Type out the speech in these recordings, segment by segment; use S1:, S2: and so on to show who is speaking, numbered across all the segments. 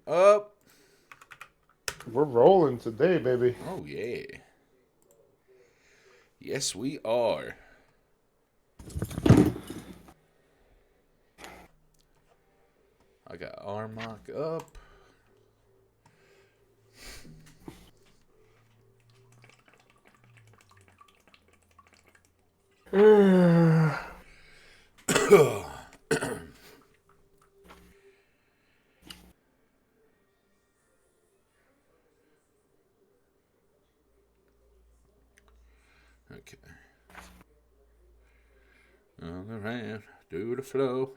S1: up.
S2: We're rolling today, baby.
S1: Oh, yeah. Yes, we are. I got Armok up. Okay. On the ramp, do the flow.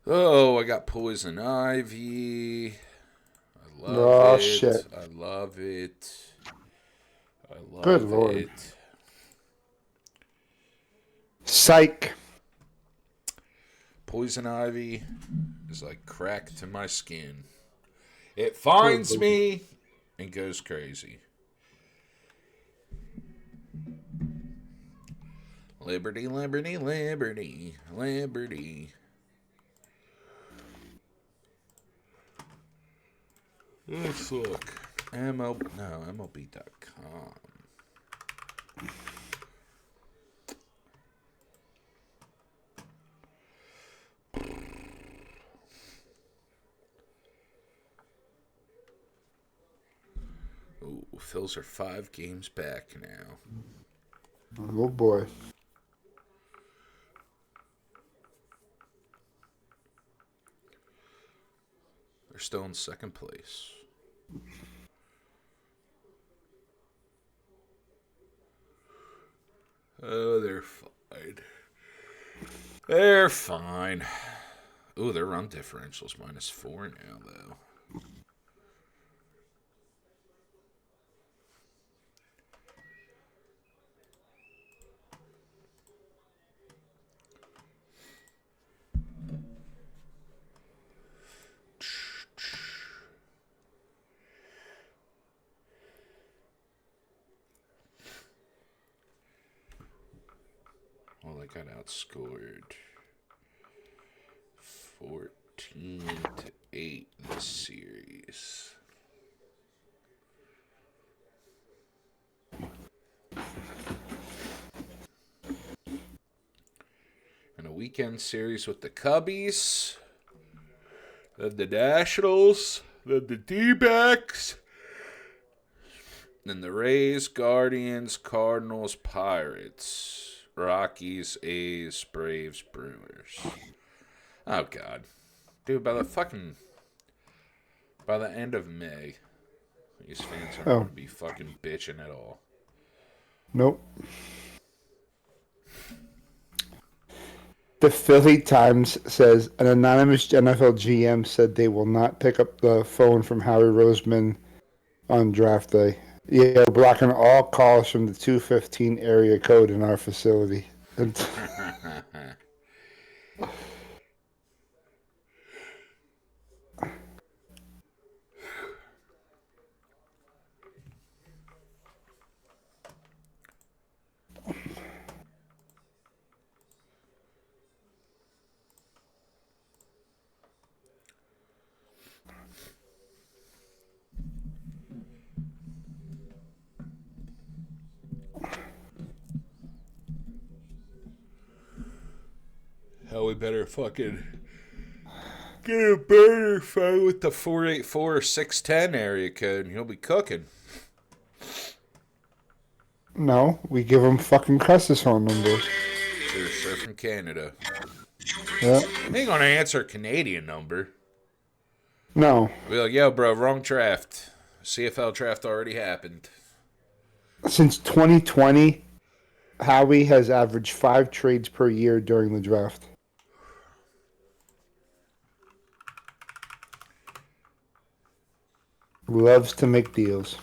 S1: Oh, I got Poison Ivy. I love
S2: Oh, shit.
S1: it. I love it. I
S2: Good
S1: love
S2: Lord.
S1: it.
S2: Psych.
S1: Poison Ivy is like crack to my skin. It
S2: Good
S1: finds
S2: Lord.
S1: me and goes crazy. Liberty, liberty, liberty, liberty. Let's look. MLB.com. Ooh, Phils are 5 games back now.
S2: Oh, boy.
S1: They're still in second place. Oh, they're fine. They're fine. Ooh, their run differential's -4 now, though. Well, they got outscored 14-8 in this series. In a weekend series with the Cubbies, then the Nationals, then the D-backs, then the Rays, Guardians, Cardinals, Pirates, Rockies, A's, Braves, Brewers. Oh, God. Dude, by the end of May, these fans aren't going
S2: Oh,
S1: to be fucking bitching at all.
S2: nope. The Philly Times says an anonymous NFL GM said they will not pick up the phone from Howie Roseman on draft day. Yeah, we're blocking all calls from the 215 area code in our facility.
S1: Hell, we better fucking get a burner phone with the 484 or 610 area code, and he'll be cooking.
S2: No, we give them fucking Custis phone numbers.
S1: They're from Canada.
S2: Yeah.
S1: They ain't gonna answer a Canadian number.
S2: No.
S1: I'll be like, yo, bro, wrong draft. CFL draft already happened.
S2: Since 2020, Howie has averaged 5 trades per year during the draft. Loves to make deals.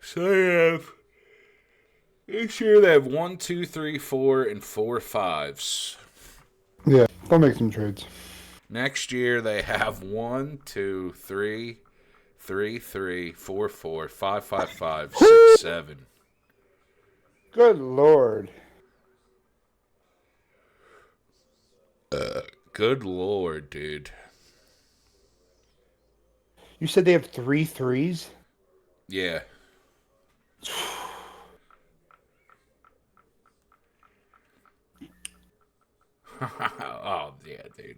S1: So they have. This year they have 1, 2, 3, 4, and 4 5s.
S2: Yeah, they'll make some trades.
S1: Next year they have 1, 2, 3, 3, 3, 4, 4, 5, 5, 5, 6, 7.
S2: Good Lord.
S1: Good Lord, dude.
S2: You said they have 3 threes?
S1: Yeah. Oh, yeah, dude.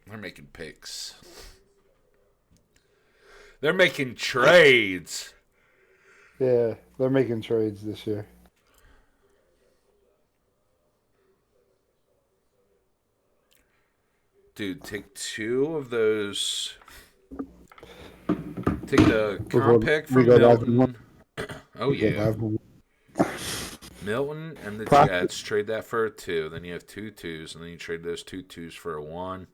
S1: They're making picks. They're making trades.
S2: Yeah, they're making trades this year.
S1: Dude, take 2 of those. Take the
S2: We
S1: comp
S2: go,
S1: pick
S2: we
S1: from
S2: go live in one.
S1: Milton. Oh,
S2: We go
S1: yeah.
S2: live in one.
S1: Milton and the
S2: Profit.
S1: Jets, trade that for a 2. Then you have 2 twos, and then you trade those 2 twos for a 1.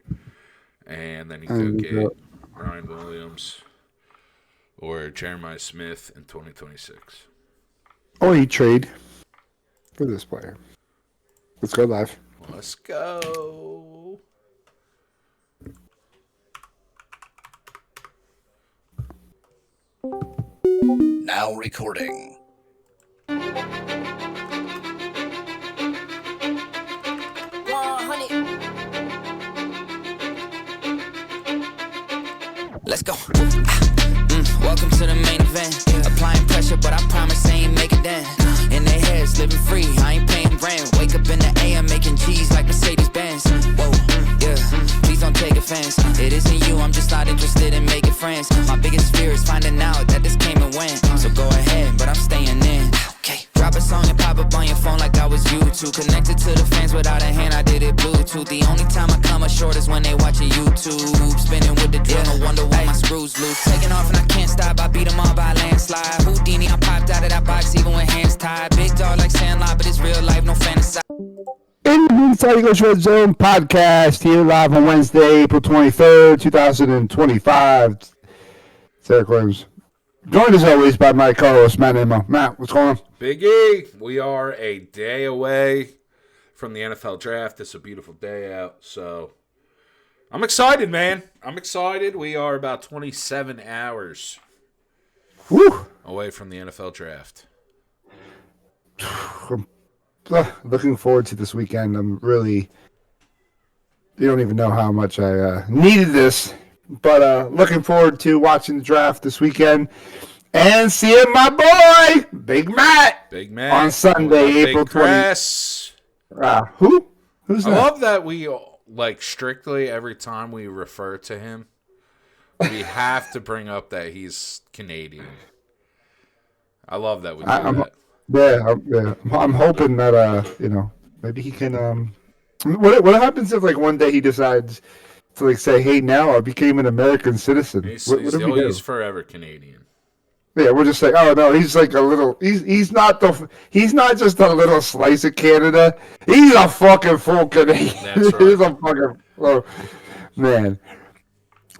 S1: And then you go
S2: And
S1: get Ryan Williams or Jeremiah Smith in 2026.
S2: or you trade for this player. Let's go live.
S1: Let's go.
S3: Now recording. Let's go. Welcome to the main event. Applying pressure, but I promise I ain't making dent. In their heads, living free, I ain't paying rent. Wake up in the AM, making G's like Mercedes Benz. Whoa, yeah, please don't take offense. It isn't you, I'm just not interested in making friends. My biggest fear is finding out that this came and went. So go ahead, but I'm staying in. Okay. Drop a song and pop up on your phone like I was YouTube. Connected to the fans without a hand, I did it Bluetooth. The only time I come up short is when they watching YouTube. Spinning with the drill, no wonder why my screws loose. Taking off and I can't stop, I beat them all by a landslide. Houdini, I popped out of that box even with hands tied. Big dog like Sandlot, but it's real life, no fantasy.
S2: In the Inside English Redzone podcast here live on Wednesday, April 23rd, 2025. It's Eric Williams. Joined as always by my co-host, Matt Nemo. Matt, what's going on?
S1: Big E, we are a day away from the NFL draft. It's a beautiful day out, so I'm excited, man. I'm excited. We are about 27 hours
S2: Woo!
S1: away from the NFL draft.
S2: Looking forward to this weekend. I'm really... You don't even know how much I needed this. But looking forward to watching the draft this weekend and seeing my boy, Big Matt,
S1: Big man.
S2: on Sunday, April
S1: 20th.
S2: Who? Who's
S1: I
S2: that?
S1: love that we, like, strictly every time we refer to him, we have to bring up that he's Canadian. I love that we do that.
S2: I'm hoping that maybe he can. What happens if like one day he decides to like say, "Hey, now I became an American citizen"?
S1: He's forever Canadian.
S2: Yeah, we're just like, oh no, he's like a little. He's not just a little slice of Canada. He's a fucking full Canadian.
S1: That's right.
S2: He's a fucking man.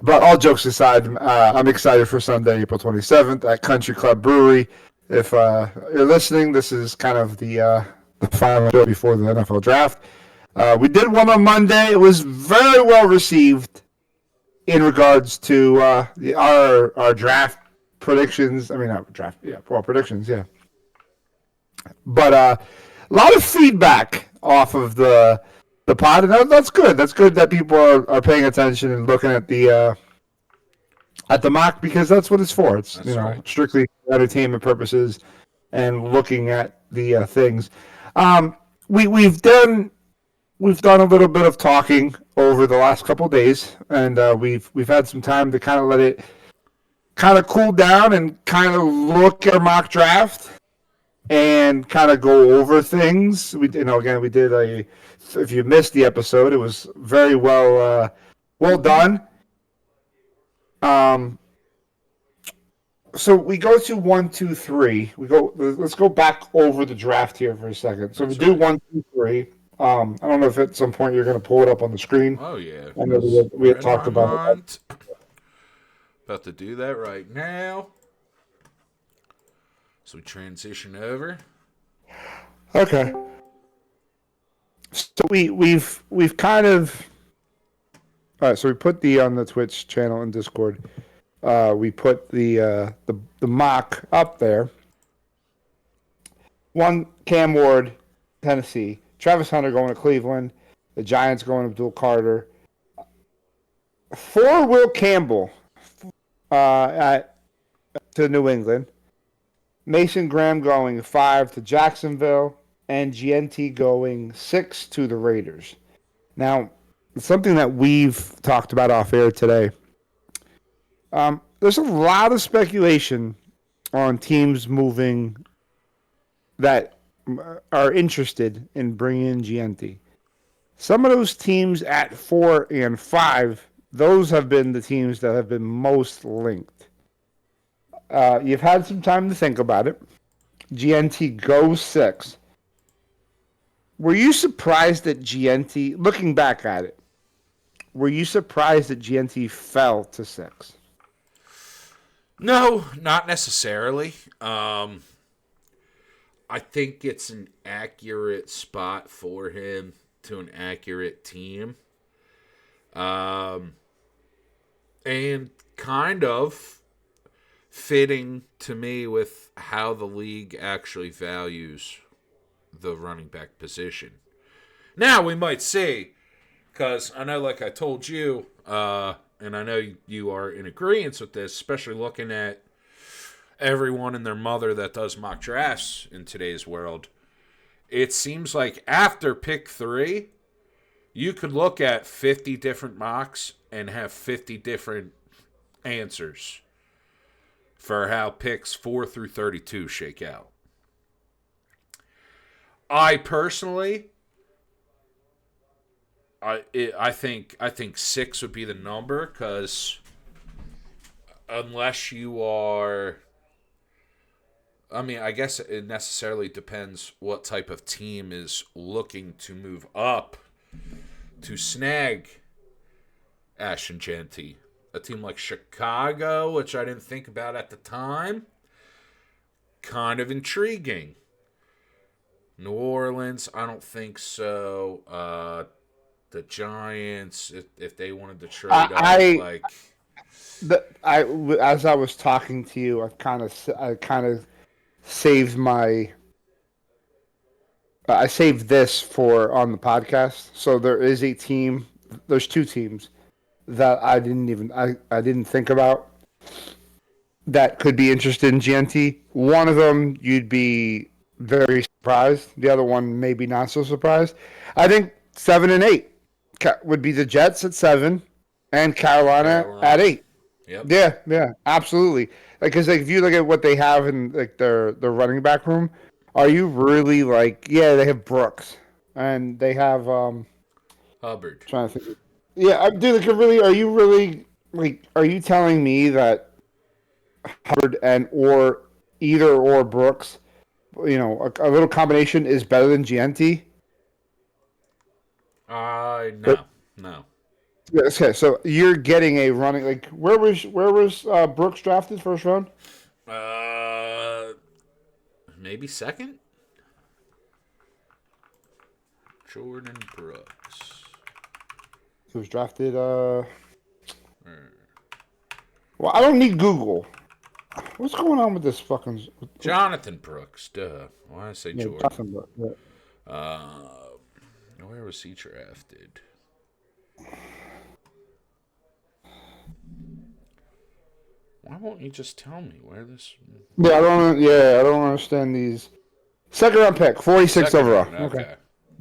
S2: But all jokes aside, I'm excited for Sunday, April 27th at Country Club Brewery. If you're listening, this is kind of the final show before the NFL draft. We did one on Monday. It was very well received in regards to our draft predictions. I mean, not draft, yeah, well, predictions, yeah. But a lot of feedback off of the pod, and that's good. That's good that people are paying attention and looking at the mock, because that's what it's for. It's
S1: right.
S2: Strictly entertainment purposes and looking at the things. We've done a little bit of talking over the last couple of days, and we've had some time to kind of let it kind of cool down and kind of look at our mock draft and kind of go over things. We did if you missed the episode, it was very well done. So we go to 1, 2, 3. Let's go back over the draft here for a second. So we do 1, 2, 3. I don't know if at some point you're going to pull it up on the screen.
S1: Oh, yeah.
S2: I know we had talked about it.
S1: About to do that right now. So we transition over.
S2: Okay. So we've kind of all right. So we put on the Twitch channel and Discord. We put the mock up there. One, Cam Ward, Tennessee. Travis Hunter going to Cleveland. The Giants going to Abdul Carter. 4, Will Campbell to New England. Mason Graham going 5 to Jacksonville. And GNT going 6 to the Raiders. Now, something that we've talked about off air today. There's a lot of speculation on teams moving that are interested in bringing in GNT. Some of those teams at 4 and 5, those have been the teams that have been most linked. You've had some time to think about it. GNT goes 6. Were you surprised that GNT, looking back at it, were you surprised that GNT fell to 6?
S1: No, not necessarily. I think it's an accurate spot for him to an accurate team. And kind of fitting to me with how the league actually values the running back position. Now we might see, because I know, like I told you, and I know you are in agreement with this, especially looking at everyone and their mother that does mock drafts in today's world. It seems like after pick 3, you could look at 50 different mocks and have 50 different answers for how picks 4 through 32 shake out. I personally, I think 6 would be the number, because unless you are, I mean, I guess it necessarily depends what type of team is looking to move up to snag Ashton Genty. A team like Chicago, which I didn't think about at the time, kind of intriguing. New Orleans, I don't think so. The Giants, if they wanted to trade up,
S2: as I was talking to you, I kind of saved I saved this for on the podcast. So there's 2 teams that I didn't think about that could be interested in GNT. One of them you'd be very surprised. The other one maybe not so surprised. I think 7 and 8 would be the Jets at 7 and Carolina at 8.
S1: Yep.
S2: Yeah, absolutely. Because if you look at what they have in their running back room, are you really they have Brooks and they have
S1: Hubbard.
S2: Trying to think. Yeah, dude, are you telling me that Hubbard or Brooks, a little combination is better than GNT?
S1: No.
S2: Okay, so you're getting a running where was Brooks drafted first round?
S1: Maybe second. Jordan Brooks.
S2: He was drafted. Well, I don't need Google. What's going on with this fucking
S1: Jonathan Brooks? Duh. Why did I say Jordan?
S2: Jonathan Brooks,
S1: Where was he drafted? Why won't you just tell me where this?
S2: Yeah, I don't understand these. Second round pick, 46 overall.
S1: Okay.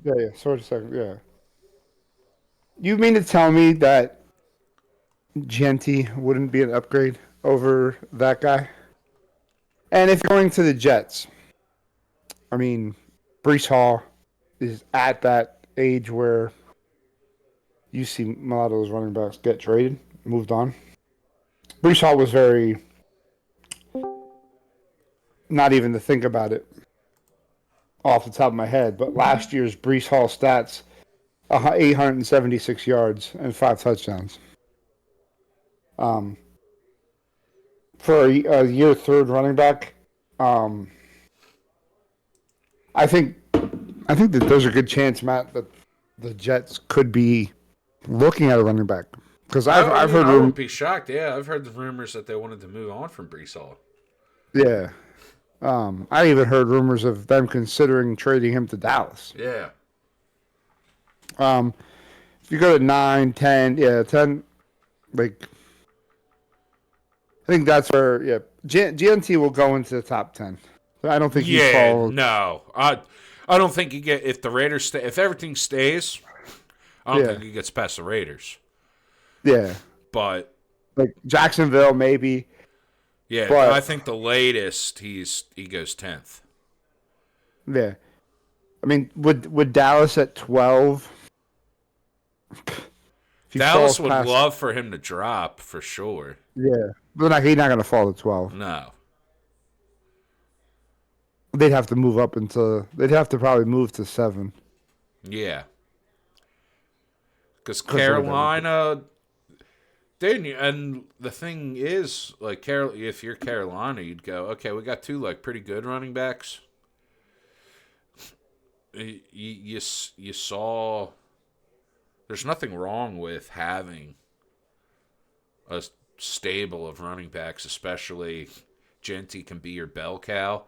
S2: Yeah. Sorry, second. Yeah. You mean to tell me that Genty wouldn't be an upgrade over that guy? And if you're going to the Jets, I mean, Breece Hall is at that age where you see a lot of those running backs get traded, moved on. Breece Hall was very, not even to think about it off the top of my head, but last year's Breece Hall stats, 876 yards and 5 touchdowns. For a year third running back, I think that there's a good chance, Matt, that the Jets could be looking at a running back. Because
S1: I
S2: I've
S1: mean,
S2: heard
S1: I wouldn't
S2: room.
S1: be shocked. Yeah, I've heard the rumors that they wanted to move on from Brees Hall.
S2: Yeah. I even heard rumors of them considering trading him to Dallas.
S1: Yeah.
S2: If you go to 9, 10, yeah, 10, like, I think that's where, yeah, GNT will go into the top 10. I don't think he
S1: Yeah,
S2: falls.
S1: no. I don't think you get if the Raiders stay, if everything stays, I don't
S2: Yeah.
S1: think he gets past the Raiders.
S2: Yeah.
S1: But
S2: Like Jacksonville, maybe.
S1: yeah, I
S2: But,
S1: think the latest he goes 10th.
S2: yeah. I mean, would Dallas at 12? If he
S1: Dallas
S2: falls
S1: would
S2: past,
S1: love for him to drop for sure.
S2: yeah. But he's not going to fall to 12.
S1: No.
S2: They'd have to move up into, they'd have to probably move to 7.
S1: Yeah. Because
S2: 'Cause of
S1: Carolina, and the thing is, like, if you're Carolina, you'd go, okay, we got two like pretty good running backs. You saw. There's nothing wrong with having a stable of running backs, especially Genty can be your bell cow,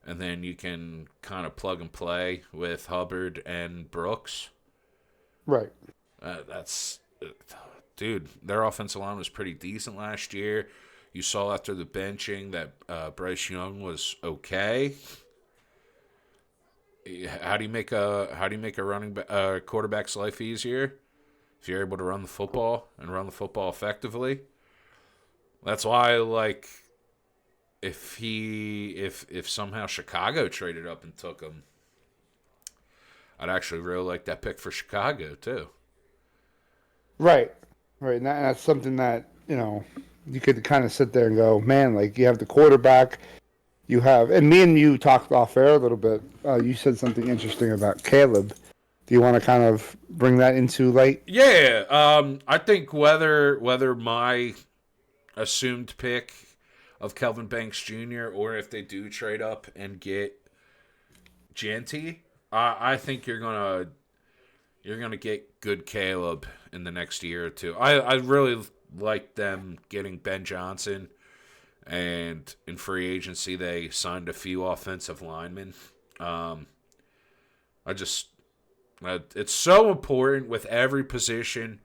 S1: and then you can kind of plug and play with Hubbard and Brooks.
S2: Right.
S1: Dude, their offensive line was pretty decent last year. You saw after the benching that Bryce Young was okay. How do you make a quarterback's life easier? If you're able to run the football and run the football effectively. That's why, like, if somehow Chicago traded up and took him, I'd actually really like that pick for Chicago too.
S2: Right. Right. And that's something that, you could kind of sit there and go, man, like you have the quarterback, you have, and me and you talked off air a little bit. You said something interesting about Caleb. Do you want to kind of bring that into light?
S1: Yeah, I think whether my assumed pick of Kelvin Banks Jr. or if they do trade up and get Genty, I think you're gonna get good Caleb in the next year or two. I really like them getting Ben Johnson, and in free agency they signed a few offensive linemen. It's so important with every position,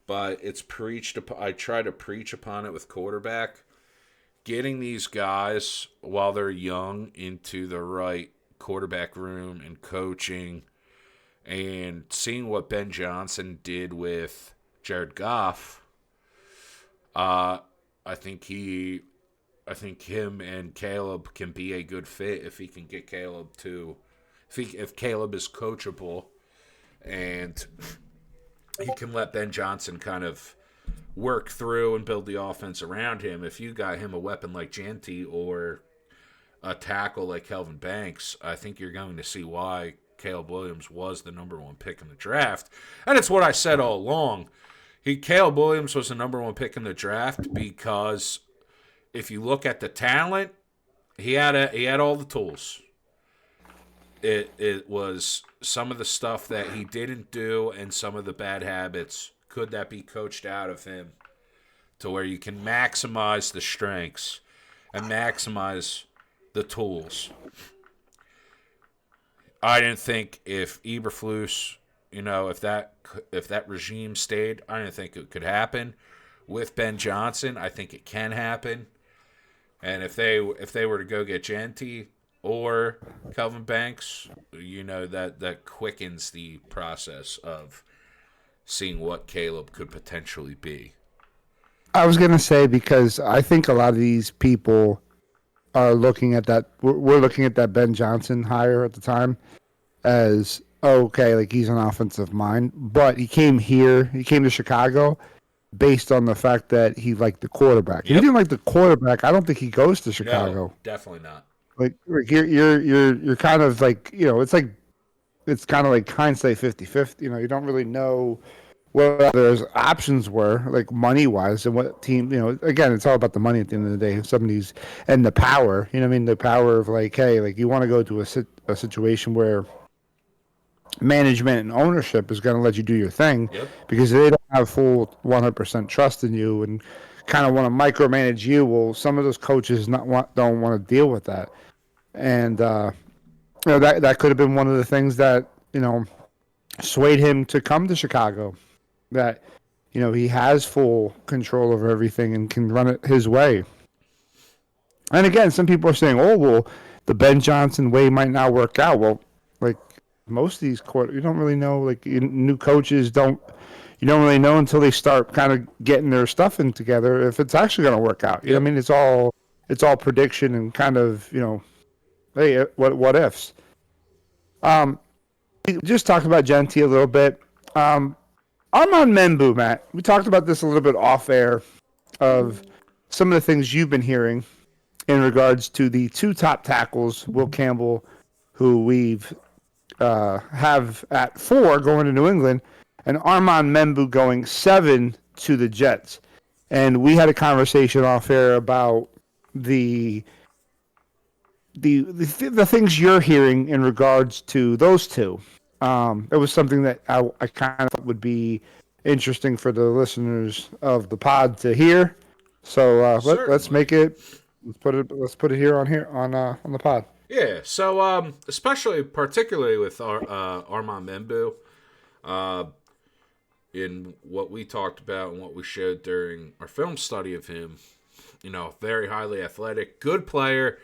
S1: but it's preached. I try to preach upon it with quarterback. Getting these guys while they're young into the right quarterback room and coaching, and seeing what Ben Johnson did with Jared Goff. I think him and Caleb can be a good fit if he can get Caleb to, if Caleb is coachable, and he can let Ben Johnson kind of work through and build the offense around him. If you got him a weapon like Genty or a tackle like Kelvin Banks, I think you're going to see why Caleb Williams was the number one pick in the draft. And it's what I said all along. Caleb Williams was the number one pick in the draft because if you look at the talent, he had all the tools. It was some of the stuff that he didn't do and some of the bad habits. Could that be coached out of him to where you can maximize the strengths and maximize the tools? I didn't think if Eberflus, if that regime stayed, I didn't think it could happen. With Ben Johnson, I think it can happen. And if they were to go get Genty or Kelvin Banks, that quickens the process of seeing what Caleb could potentially be.
S2: I was going to say, because I think a lot of these people are looking at that. We're looking at that Ben Johnson hire at the time as, okay, like he's an offensive mind, but he came to Chicago based on the fact that he liked the quarterback. If he didn't like the quarterback, I don't think he goes to Chicago.
S1: No, definitely not.
S2: Like you're kind of like, it's kind of like hindsight 50-50. You don't really know what others' options were, like money-wise, and what team, again, it's all about the money at the end of the day. Some of these, and the power, the power of like, hey, like you want to go to a situation where management and ownership is going to let you do your thing
S1: Yep.
S2: because they don't have full 100% trust in you and kind of want to micromanage you. Well, some of those coaches don't want to deal with that, and that could have been one of the things that swayed him to come to Chicago. That he has full control over everything and can run it his way. And again, some people are saying, "Oh, well, the Ben Johnson way might not work out." Well, like most of these you don't really know. Like new coaches you don't really know until they start kind of getting their stuff in together if it's actually going to work out. You know what I mean? It's all prediction and kind of hey, what ifs. We just talked about Genti a little bit. Armand Membu, Matt. We talked about this a little bit off air of some of the things you've been hearing in regards to the two top tackles, Will Campbell, who we've have at 4 going to New England, and Armand Membu going 7 to the Jets. And we had a conversation off air about the things you're hearing in regards to those two. It was something that I kind of thought would be interesting for the listeners of the pod to hear. So let's make it. Let's put it here on the pod.
S1: Yeah. So especially particularly with Armand Membu, in what we talked about and what we showed during our film study of him, very highly athletic, good player,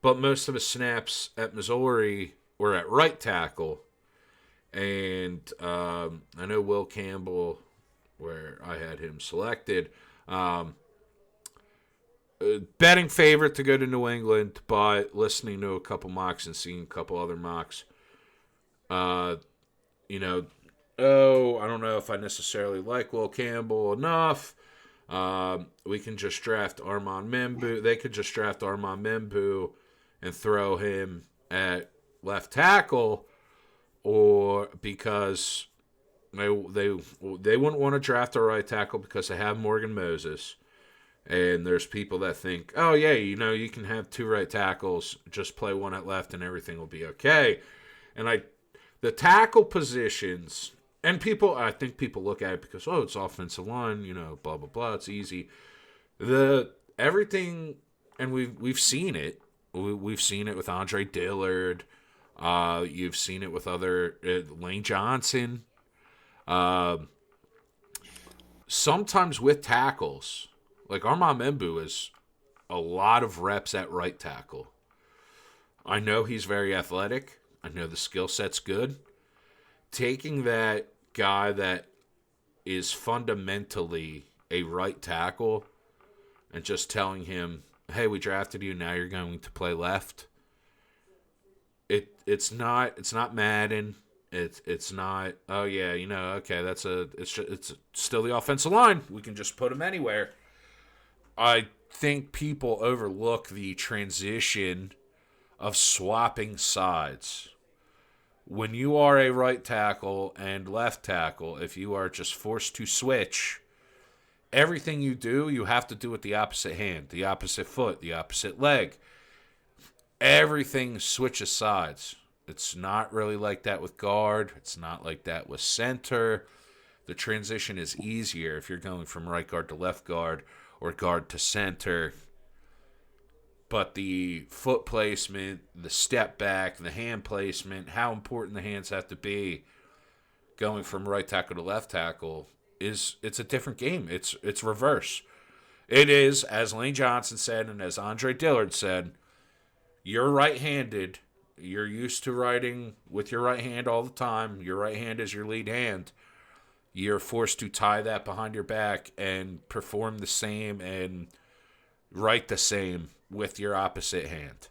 S1: but most of his snaps at Missouri were at right tackle. And I know Will Campbell, where I had him selected, betting favorite to go to New England, but listening to a couple mocks and seeing a couple other mocks, I don't know if I necessarily like Will Campbell enough. We can just draft Armand Membu. They could just draft Armand Membu and throw him at left tackle, or because they wouldn't want to draft a right tackle because they have Morgan Moses. And there's people that think, oh, yeah, you can have 2 right tackles, just play one at left and everything will be okay. And the tackle positions, and I think people look at it because, oh, it's offensive line, blah, blah, blah, it's easy. Everything, and we've seen it. We've seen it with Andre Dillard. You've seen it with other, Lane Johnson. Sometimes with tackles, like Armand Membu is a lot of reps at right tackle. I know he's very athletic. I know the skill set's good. Taking that guy that is fundamentally a right tackle and just telling him, hey, we drafted you, now you're going to play left. It's not Madden. It's not, oh yeah, okay, it's still the offensive line. We can just put him anywhere. I think people overlook the transition of swapping sides. When you are a right tackle and left tackle, if you are just forced to switch, everything you do, you have to do with the opposite hand, the opposite foot, the opposite leg. Everything switches sides. It's not really like that with guard. It's not like that with center. The transition is easier if you're going from right guard to left guard or guard to center. But the foot placement, the step back, the hand placement, how important the hands have to be going from right tackle to left tackle it's a different game. It's reverse. It is, as Lane Johnson said and as Andre Dillard said, you're right-handed. You're used to writing with your right hand all the time. Your right hand is your lead hand. You're forced to tie that behind your back and perform the same and write the same with your opposite hand.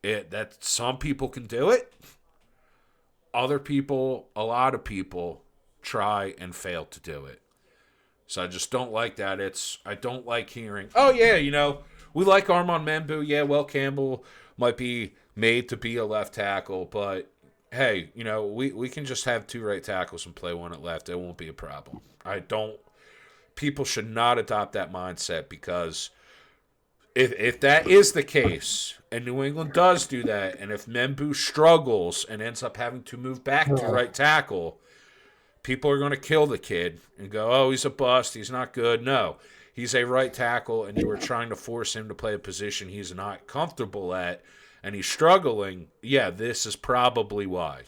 S1: That some people can do it. Other people, a lot of people, try and fail to do it. So I just don't like that. I don't like hearing, oh yeah, we like Armand Membu. Yeah, Will Campbell might be made to be a left tackle, but hey, we can just have 2 right tackles and play one at left. It won't be a problem. People should not adopt that mindset because if that is the case, and New England does do that, and if Membu struggles and ends up having to move back to right tackle, people are going to kill the kid and go, oh, he's a bust, he's not good. No, he's a right tackle, and you were trying to force him to play a position he's not comfortable at, and he's struggling. Yeah, this is probably why.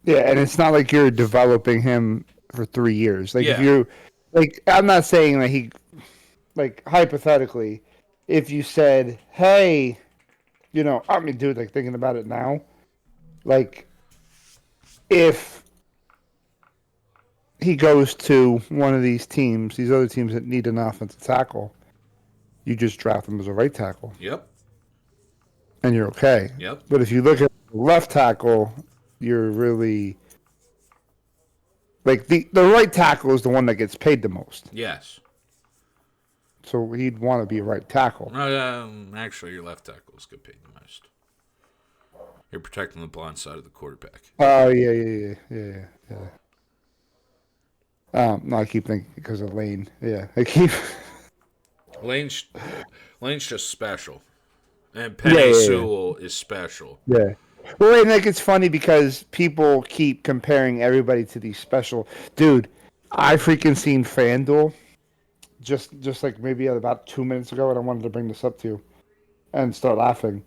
S2: Yeah, and it's not like you're developing him for 3 years. Like, if
S1: Yeah.
S2: you, like, I'm not saying that he, like, hypothetically, if you said, hey, I mean, dude, like, thinking about it now, like, if he goes to one of these teams, these other teams that need an offensive tackle, you just draft him as a right tackle,
S1: Yep.
S2: and you're okay.
S1: Yep.
S2: But if you look at left tackle, you're really like the right tackle is the one that gets paid the most.
S1: Yes.
S2: So he'd want to be a right tackle.
S1: Actually, your left tackles get paid the most. You're protecting the blind side of the quarterback.
S2: Oh yeah. No, I keep thinking because of Lane. Yeah, I keep.
S1: Lane's just special, and Penny Sewell is special.
S2: Yeah. Well, and like it's funny because people keep comparing everybody to these special. Dude, I freaking seen FanDuel just like maybe about 2 minutes ago, and I wanted to bring this up to you and start laughing.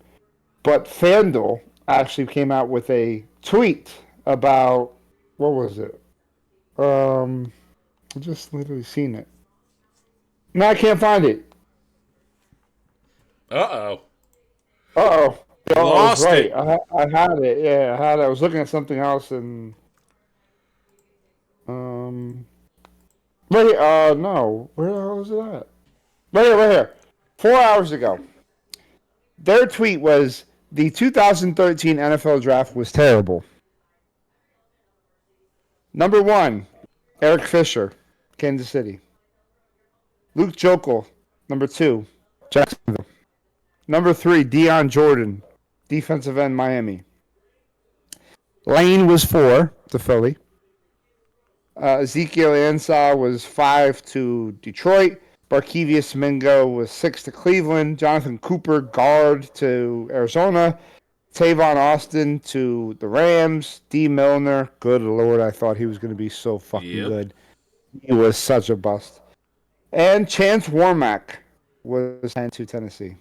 S2: But FanDuel actually came out with a tweet about what was it? I just literally seen it. No, I can't find it.
S1: Uh-oh.
S2: Uh-oh.
S1: You lost
S2: right.
S1: it.
S2: I had it. Yeah, I had it. I was looking at something else and right here, no. Where the hell is it at? Right here. 4 hours ago. Their tweet was the 2013 NFL draft was terrible. Number 1, Eric Fisher, Kansas City. Luke Jokel, number 2, Jacksonville. Number 3, Deion Jordan, defensive end, Miami. Lane was 4 to Philly. Ezekiel Ansah was 5 to Detroit. Barkevius Mingo was 6 to Cleveland. Jonathan Cooper, guard to Arizona. Tavon Austin to the Rams. D. Milner, good Lord, I thought he was going to be so fucking good. He was such a bust. And Chance Warmack was 10 to Tennessee.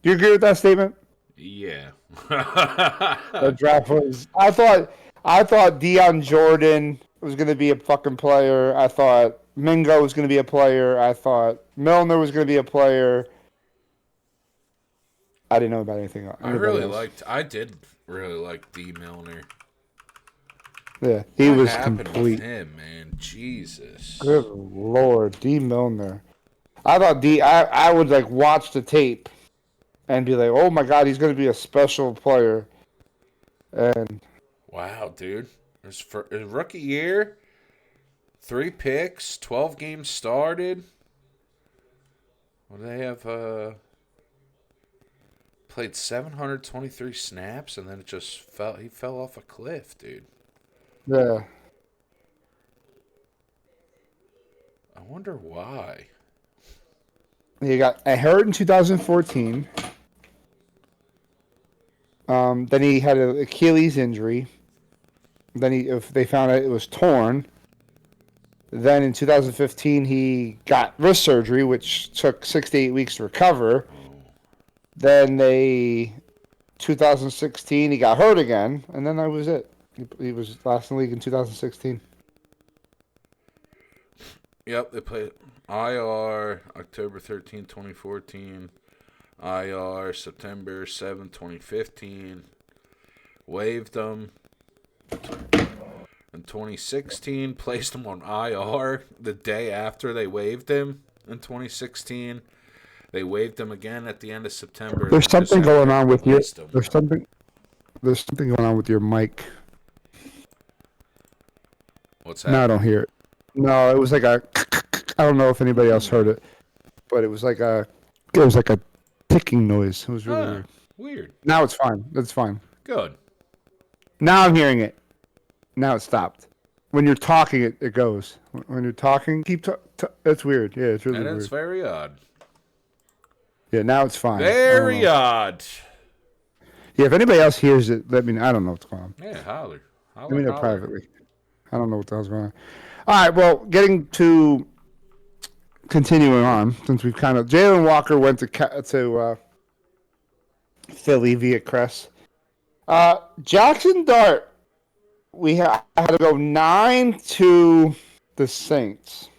S2: Do you agree with that statement?
S1: Yeah.
S2: The draft was. I thought Deion Jordan was going to be a fucking player. I thought Mingo was going to be a player. I thought Milner was going to be a player. I didn't know about anything else.
S1: I did really like D. Milner.
S2: Yeah, he
S1: What
S2: was
S1: happened
S2: complete.
S1: with him, man? Jesus.
S2: Good Lord, D. Milner. I thought I would like watch the tape and be like, oh my God, he's going to be a special player. And
S1: Wow, dude. His rookie year, 3 picks, 12 games started. Well, they have played 723 snaps, and then it just he fell off a cliff, dude.
S2: yeah,
S1: I wonder why.
S2: he got hurt in 2014. Then he had an Achilles injury. Then they found out it was torn. Then in 2015 he got wrist surgery, which took 6 to 8 weeks to recover. Then 2016 he got hurt again, and then that was it. He was last in the league in 2016.
S1: Yep, they played IR October 13, 2014. IR September 7, 2015. Waived them in 2016. Placed him on IR the day after they waived him in 2016. They waived him again at the end of September.
S2: There's something going on with your.
S1: Released him.
S2: There's something going on with your mic.
S1: What's that?
S2: No, I don't hear it. No, it was like a. I don't know if anybody else heard it, but it was like a ticking noise. It was really weird.
S1: Weird.
S2: Now it's fine. It's fine.
S1: Good.
S2: Now I'm hearing it. Now it stopped. When you're talking, it goes. When you're talking, keep. It's weird. Yeah, it's really
S1: And
S2: weird.
S1: it's very odd.
S2: Yeah, now it's fine. I don't
S1: Very
S2: know.
S1: odd.
S2: Yeah, if anybody else hears it, let me know. I don't know what's going on.
S1: Yeah, holler.
S2: Let
S1: Holler,
S2: me know
S1: holler.
S2: privately. I don't know what the hell's going on. All right, well, getting to continuing on, since we've kind of Jalen Walker went to Philly via Crest. Jackson Dart, had to go 9 to the Saints.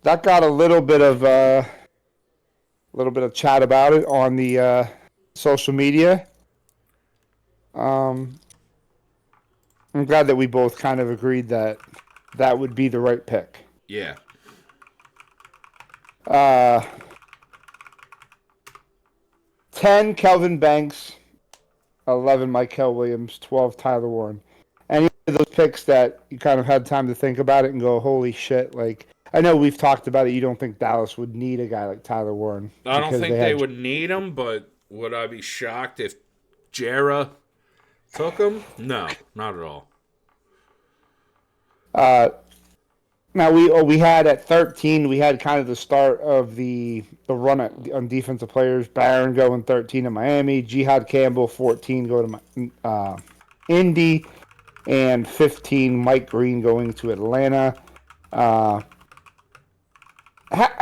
S2: That got a little bit of chat about it on the social media. I'm glad that we both kind of agreed that that would be the right pick.
S1: Yeah.
S2: 10 Kelvin Banks, 11 Michael Williams, 12 Tyler Warren. Any of those picks that you kind of had time to think about it and go, holy shit, like I know we've talked about it. You don't think Dallas would need a guy like Tyler Warren
S1: I don't
S2: because
S1: think
S2: they
S1: they
S2: have.
S1: would need him, but would I be shocked if Jera took him? No, not at all.
S2: Now we had at 13, we had kind of the start of the run on defensive players. Barron going 13 in Miami, Jihad Campbell 14 going to Indy, and 15 Mike Green going to Atlanta. I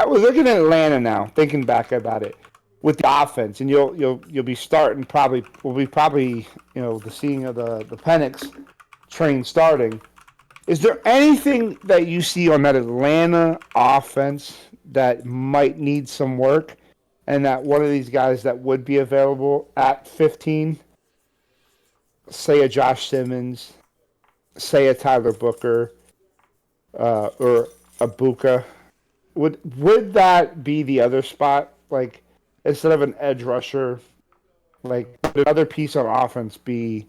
S2: was looking at Atlanta now, thinking back about it with the offense, and you'll be starting probably the seeing of the Penix train starting. Is there anything that you see on that Atlanta offense that might need some work, and that one of these guys that would be available at 15, say a Josh Simmons, say a Tyler Booker, or a Buka, would that be the other spot? Like instead of an edge rusher, like would another piece on offense be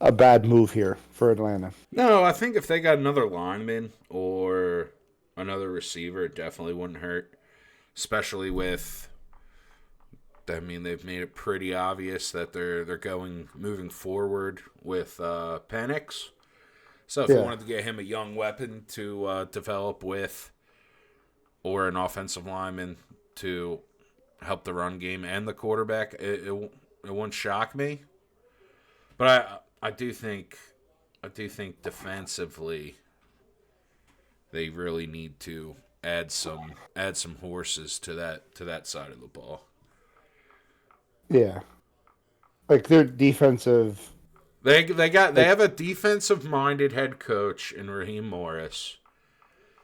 S2: a bad move here for Atlanta?
S1: No, I think if they got another lineman or another receiver, it definitely wouldn't hurt. Especially with, I mean, they've made it pretty obvious that they're moving forward with Penix. So if you
S2: Yeah.
S1: wanted to get him a young weapon to develop with, or an offensive lineman to help the run game and the quarterback, it wouldn't shock me. But I do think defensively they really need to add some horses to that side of the ball.
S2: Yeah. Like their defensive.
S1: They have a defensive minded head coach in Raheem Morris.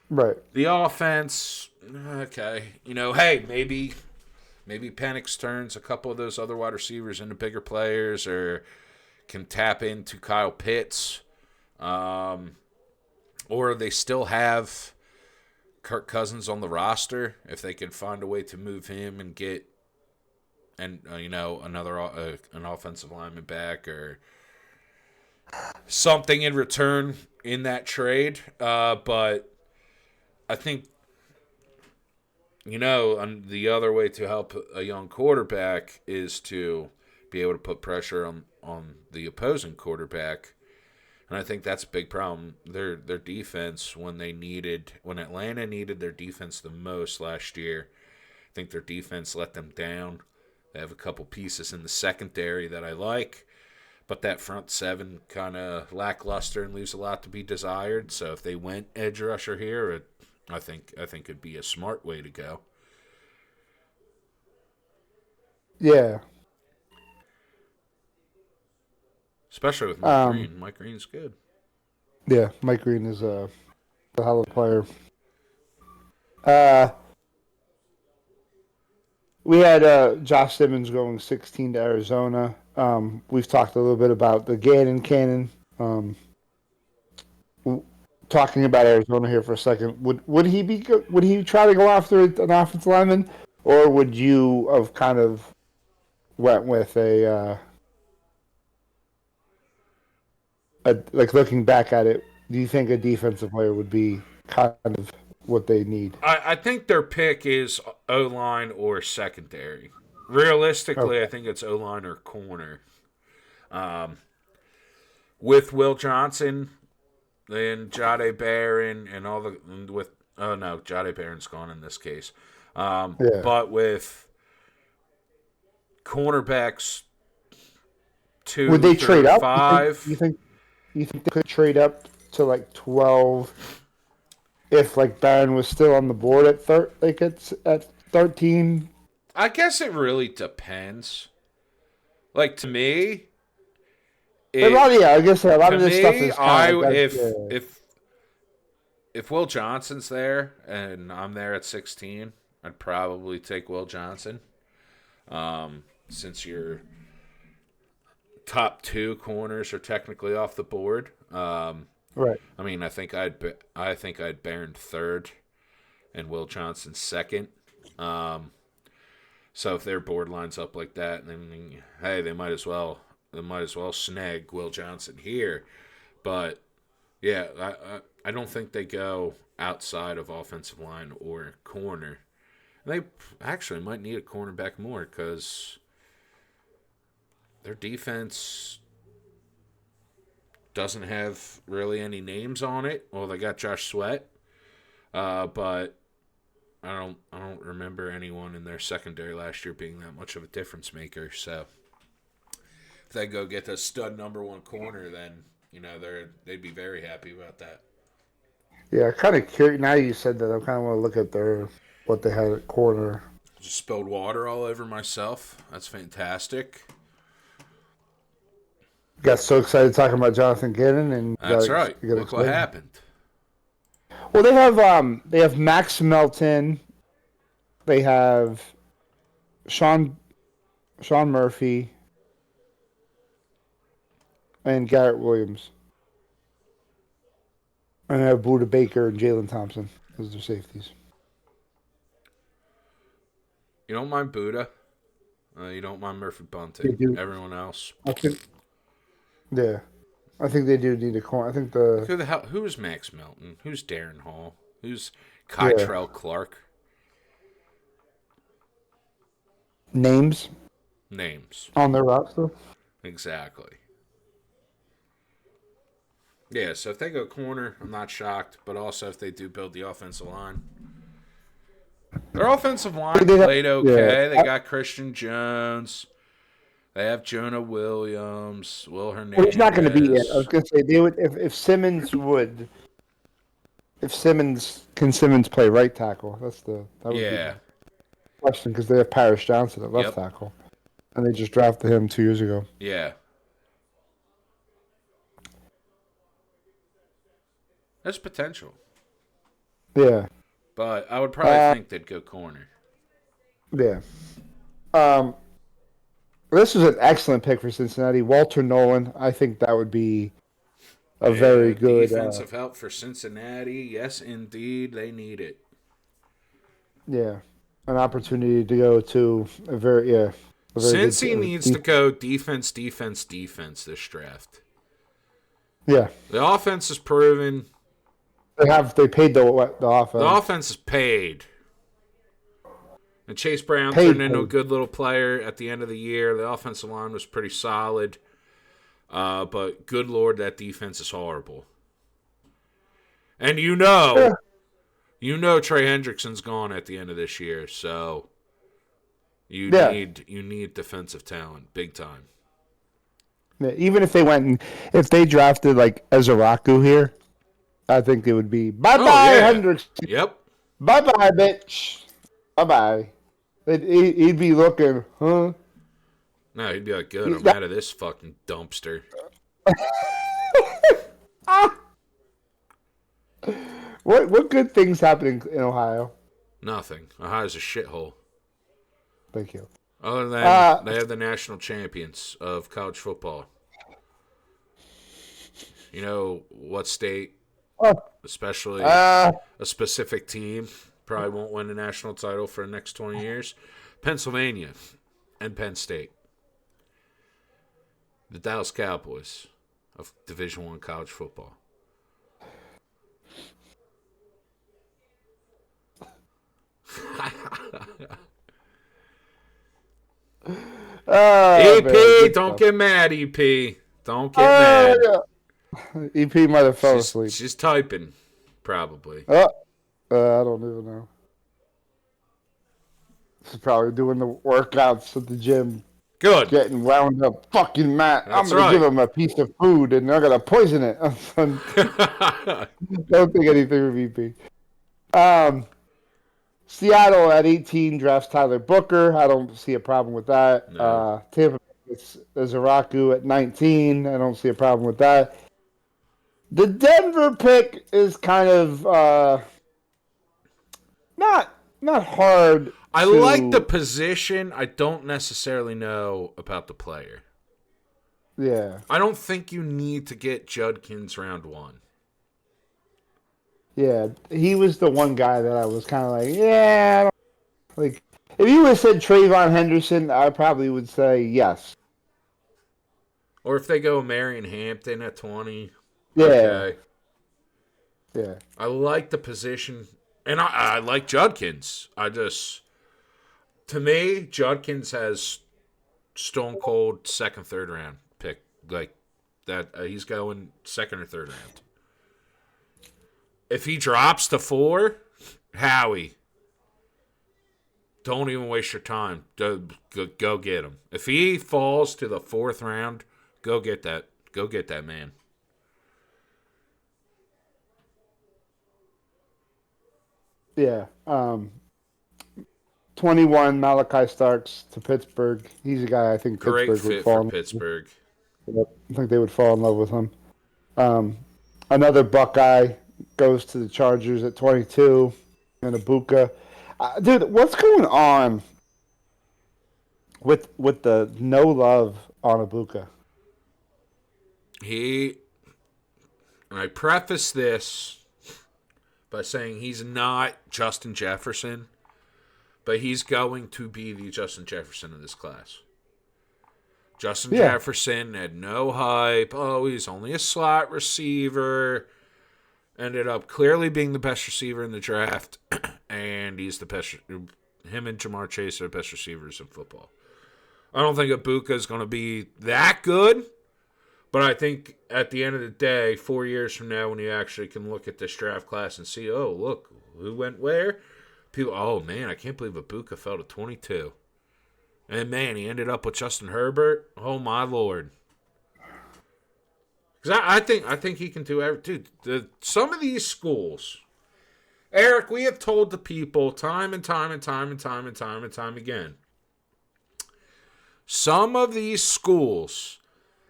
S2: Right.
S1: The offense, okay, hey, maybe Penix turns a couple of those other wide receivers into bigger players, or can tap into Kyle Pitts, or they still have Kirk Cousins on the roster if they can find a way to move him and get another an offensive lineman back or something in return in that trade. But I think the other way to help a young quarterback is to be able to put pressure on the opposing quarterback. And I think that's a big problem. Their defense, when Atlanta needed their defense the most last year, I think their defense let them down. They have a couple pieces in the secondary that I like, but that front seven kind of lackluster and leaves a lot to be desired. So if they went edge rusher here, I think it'd be a smart way to go.
S2: Yeah.
S1: Especially with Mike Green. Mike Green's good.
S2: Yeah. Mike Green is a hell of a player. We had Josh Simmons going 16 to Arizona. We've talked a little bit about the Gannon Cannon. Talking about Arizona here for a second, would he try to go after an offensive lineman, or would you have kind of went with like looking back at it? Do you think a defensive player would be kind of what they need?
S1: I think their pick is O-line or secondary. Realistically, I think it's O-line or corner. With Will Johnson and Jade Barron and Jade Barron's gone in this case.
S2: Yeah.
S1: But with cornerbacks
S2: Would
S1: 2
S2: they trade
S1: through
S2: up?
S1: 5,
S2: You think they could trade up to like 12 if like Barron was still on the board at at 13?
S1: I guess it really depends. Like to me, it
S2: I guess a lot
S1: to
S2: of this stuff
S1: me,
S2: is kind of
S1: I
S2: like that. Yeah.
S1: if Will Johnson's there and I'm there at 16, I'd probably take Will Johnson. Since your top 2 corners are technically off the board.
S2: Right.
S1: I mean, I think I'd Barron third and Will Johnson second. So if their board lines up like that, then hey, they might as well snag Will Johnson here. But yeah, I don't think they go outside of offensive line or corner. And they actually might need a cornerback more because their defense doesn't have really any names on it. Well, they got Josh Sweat, but I don't remember anyone in their secondary last year being that much of a difference maker. So if they go get the stud number 1 corner, then they'd be very happy about that.
S2: Yeah, kind of curious. Now you said that, I kind of want to look at what they had at corner.
S1: Just spilled water all over myself. That's fantastic.
S2: Got so excited talking about Jonathan Gannon, and
S1: That's right. Look what happened.
S2: Well, they have Max Melton, they have Sean Murphy, and Garrett Williams, and they have Buda Baker and Jalen Thompson as their safeties.
S1: You don't mind Buda. You don't mind Murphy Bunting. Everyone else.
S2: Yeah. I think they do need a corner. I think
S1: who's Max Melton? Who's Darren Hall? Who's Kytrell Clark?
S2: Names on their roster.
S1: Exactly. Yeah, so if they go corner, I'm not shocked. But also if they do build the offensive line. Their offensive line played okay. Yeah. They got Christian Jones. They have Jonah Williams, Will Hernandez.
S2: Well, he's not going to be it. I was going to say they would if Simmons can Simmons play right tackle? That would be the question, because they have Paris Johnson at left tackle, and they just drafted him 2 years ago.
S1: Yeah. There's potential.
S2: Yeah.
S1: But I would probably think they'd go corner.
S2: Yeah. This was an excellent pick for Cincinnati. Walter Nolan, I think that would be a very good
S1: defensive help for Cincinnati. Yes, indeed, they need it.
S2: Yeah, an opportunity to go to a very
S1: Cincy needs to go defense this draft.
S2: Yeah,
S1: the offense is proven.
S2: They paid the offense.
S1: The offense is paid. And Chase Brown turned into a good little player at the end of the year. The offensive line was pretty solid. But good Lord, that defense is horrible. And you know Trey Hendrickson's gone at the end of this year, so you need defensive talent, big time.
S2: Yeah, even if they drafted like Ezeraku here, I think it would be bye-bye Hendrickson.
S1: Yep.
S2: Bye-bye, bitch. Bye-bye. He'd be looking, huh?
S1: No, he'd be like, good, I'm out of this fucking dumpster.
S2: What good things happening in Ohio?
S1: Nothing. Ohio's a shithole.
S2: Thank you.
S1: Other than they have the national champions of college football. You know what state, especially a specific team, probably won't win a national title for the next 20 years? Pennsylvania and Penn State. The Dallas Cowboys of Division I college football. EP, don't get mad, EP. Don't get mad.
S2: Yeah. EP might have fell asleep.
S1: She's typing, probably.
S2: I don't even know. He's probably doing the workouts at the gym,
S1: Good.
S2: getting wound up. Fucking Matt, I'm
S1: That's
S2: gonna give
S1: right.
S2: him a piece of food and they're gonna poison it. Don't think anything would be. Seattle at 18 drafts Tyler Booker. I don't see a problem with that.
S1: No.
S2: Tampa gets Zaraku at 19. I don't see a problem with that. The Denver pick is kind of not hard.
S1: I like the position. I don't necessarily know about the player.
S2: Yeah.
S1: I don't think you need to get Judkins round 1.
S2: Yeah, he was the one guy that I was kind of like, yeah, I don't, like if you would have said Trayvon Henderson, I probably would say yes.
S1: Or if they go Marion Hampton at 20.
S2: Yeah.
S1: Okay.
S2: Yeah.
S1: I like the position. And I like Judkins. To me, Judkins has stone cold second, third round pick. Like that, he's going second or third round. If he drops to 4, Howie, don't even waste your time. Go get him. If he falls to the 4th round, go get that. Go get that man.
S2: Yeah. 21 Malachi Starks to Pittsburgh. He's a guy I think
S1: Great
S2: Pittsburgh would
S1: fit
S2: fall
S1: for
S2: in.
S1: Pittsburgh.
S2: I think they would fall in love with him. Another Buckeye goes to the Chargers at 22. And Ibuka. Dude, what's going on with the no love on Ibuka?
S1: And I preface this by saying he's not Justin Jefferson, but he's going to be the Justin Jefferson of this class. Justin Jefferson had no hype. Oh, he's only a slot receiver. Ended up clearly being the best receiver in the draft, and he's the best. Him and Jamar Chase are the best receivers in football. I don't think Ibuka is going to be that good, but I think at the end of the day, 4 years from now, when you actually can look at this draft class and see, oh, look, who went where? People, oh, man, I can't believe Ibuka fell to 22. And, man, he ended up with Justin Herbert. Oh, my Lord. Because I think he can do everything. Dude, some of these schools, Eric, we have told the people time and time again. Some of these schools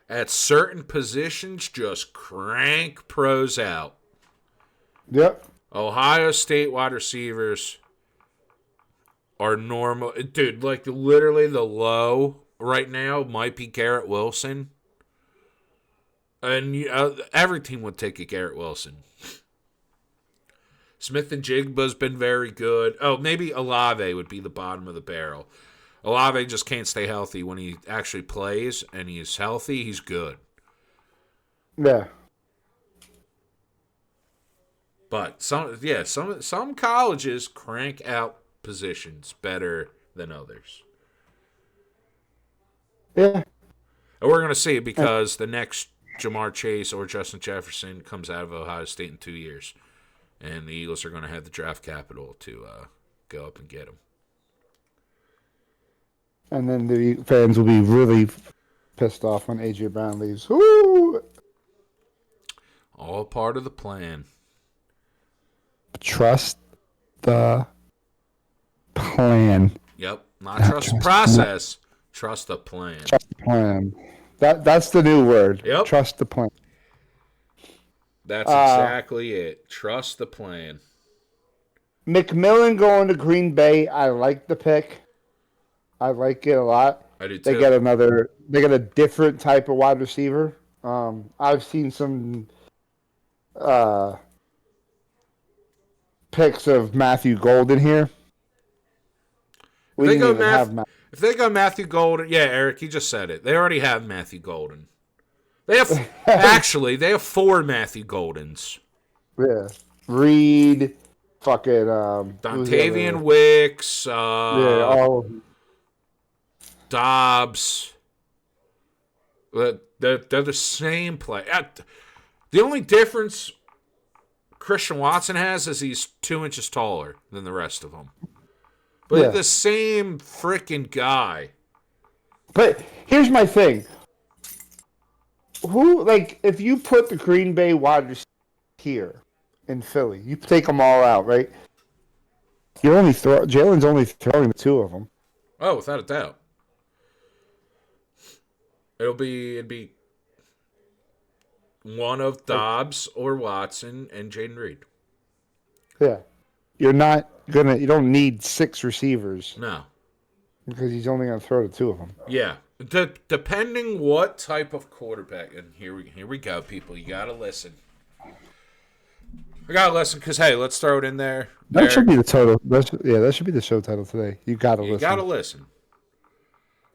S1: at certain positions just crank pros out.
S2: Yep.
S1: Ohio State wide receivers are normal. Dude, like literally the low right now might be Garrett Wilson. And every team would take a Garrett Wilson. Smith and Jigba's been very good. Oh, maybe Olave would be the bottom of the barrel. Olave just can't stay healthy. When he actually plays and he's healthy, he's good.
S2: Yeah.
S1: But some colleges crank out positions better than others.
S2: Yeah.
S1: And we're going to see it because the next Jamar Chase or Justin Jefferson comes out of Ohio State in 2 years. And the Eagles are going to have the draft capital to go up and get him.
S2: And then the fans will be really pissed off when A.J. Brown leaves. Woo!
S1: All part of the plan.
S2: Trust the plan.
S1: Yep. Not trust the process. Trust the plan.
S2: Trust the plan. That's the new word.
S1: Yep.
S2: Trust the plan.
S1: That's exactly it. Trust the plan.
S2: McMillan going to Green Bay. I like the pick. I like it a lot.
S1: I do too.
S2: They get a different type of wide receiver. I've seen some picks of Matthew Golden here.
S1: If they go Matthew Golden, yeah, Eric, you just said it. They already have Matthew Golden. They have they have 4 Matthew Goldens.
S2: Yeah, Reed, fucking
S1: Dontavian Wicks, Dobbs. They're the same play. The only difference Christian Watson has is he's 2 inches taller than the rest of them. But the same freaking guy.
S2: But here's my thing. Who, like, if you put the Green Bay wide receivers here in Philly, you take them all out, right? Jalen's only throwing the two of them.
S1: Oh, without a doubt. It'd be one of Dobbs or Watson and Jaden Reed.
S2: Yeah. You don't need 6 receivers.
S1: No.
S2: Because he's only going to throw to 2 of them.
S1: Yeah. Depending what type of quarterback, and here we go, people. You gotta listen. I gotta listen because hey, let's throw it in there.
S2: That should be the total. That should be the show title today. You gotta listen.
S1: You gotta listen.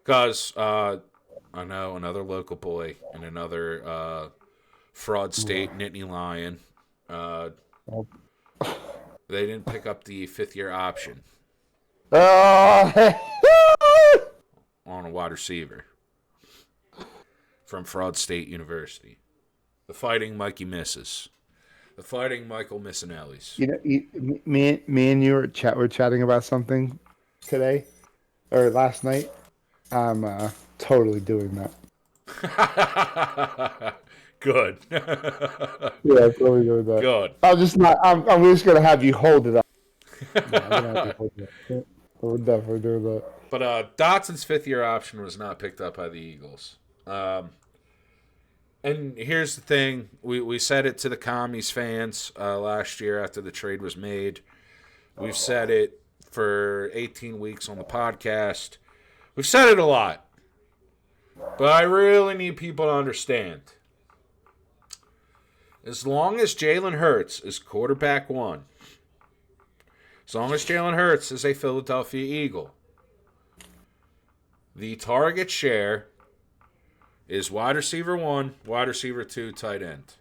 S1: Because I know another local boy in another fraud state, Nittany Lion. They didn't pick up the 5th-year option on a wide receiver from Fraud State University. The Fighting Mikey Misses. The Fighting Michael Missinellis.
S2: Me and you were chatting about something today or last night. I'm totally doing that.
S1: Good.
S2: Yeah, I'm totally doing that.
S1: Good.
S2: I'm just gonna have you hold it up. We're definitely doing that.
S1: But Dotson's 5th-year option was not picked up by the Eagles. And here's the thing. We said it to the Commies fans last year after the trade was made. We've said it for 18 weeks on the podcast. We've said it a lot. But I really need people to understand. As long as Jalen Hurts is quarterback 1, as long as Jalen Hurts is a Philadelphia Eagle, the target share is wide receiver 1, wide receiver 2, tight end.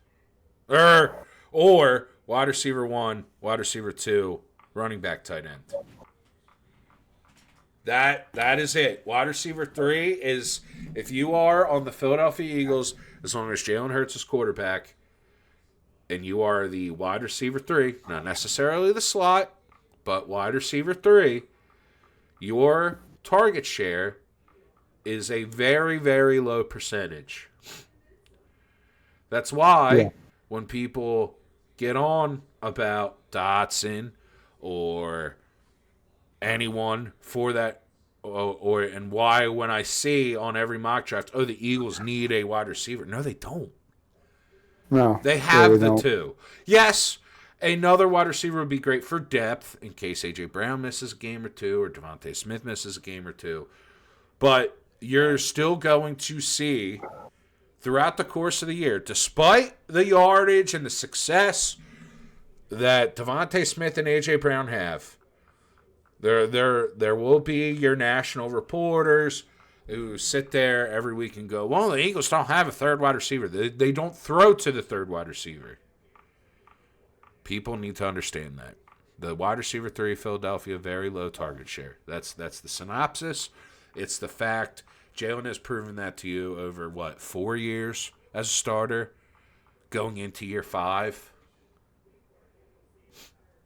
S1: Or wide receiver 1, wide receiver 2, running back, tight end. That is it. Wide receiver 3 is, if you are on the Philadelphia Eagles, as long as Jalen Hurts is quarterback, and you are the wide receiver 3, not necessarily the slot, but wide receiver 3, your target share is a very, very low percentage. That's why when people get on about Dotson or anyone for that, and why when I see on every mock draft, the Eagles need a wide receiver. No, they don't.
S2: No.
S1: They have the 2. Yes, another wide receiver would be great for depth in case A.J. Brown misses a game or 2 or Devontae Smith misses a game or 2. But you're still going to see throughout the course of the year, despite the yardage and the success that Devontae Smith and A.J. Brown have, there will be your national reporters who sit there every week and go, well, the Eagles don't have a third wide receiver. They don't throw to the third wide receiver. People need to understand that. The wide receiver 3, Philadelphia, very low target share. That's the synopsis. It's the fact. Jalen has proven that to you over, 4 years as a starter, going into year 5.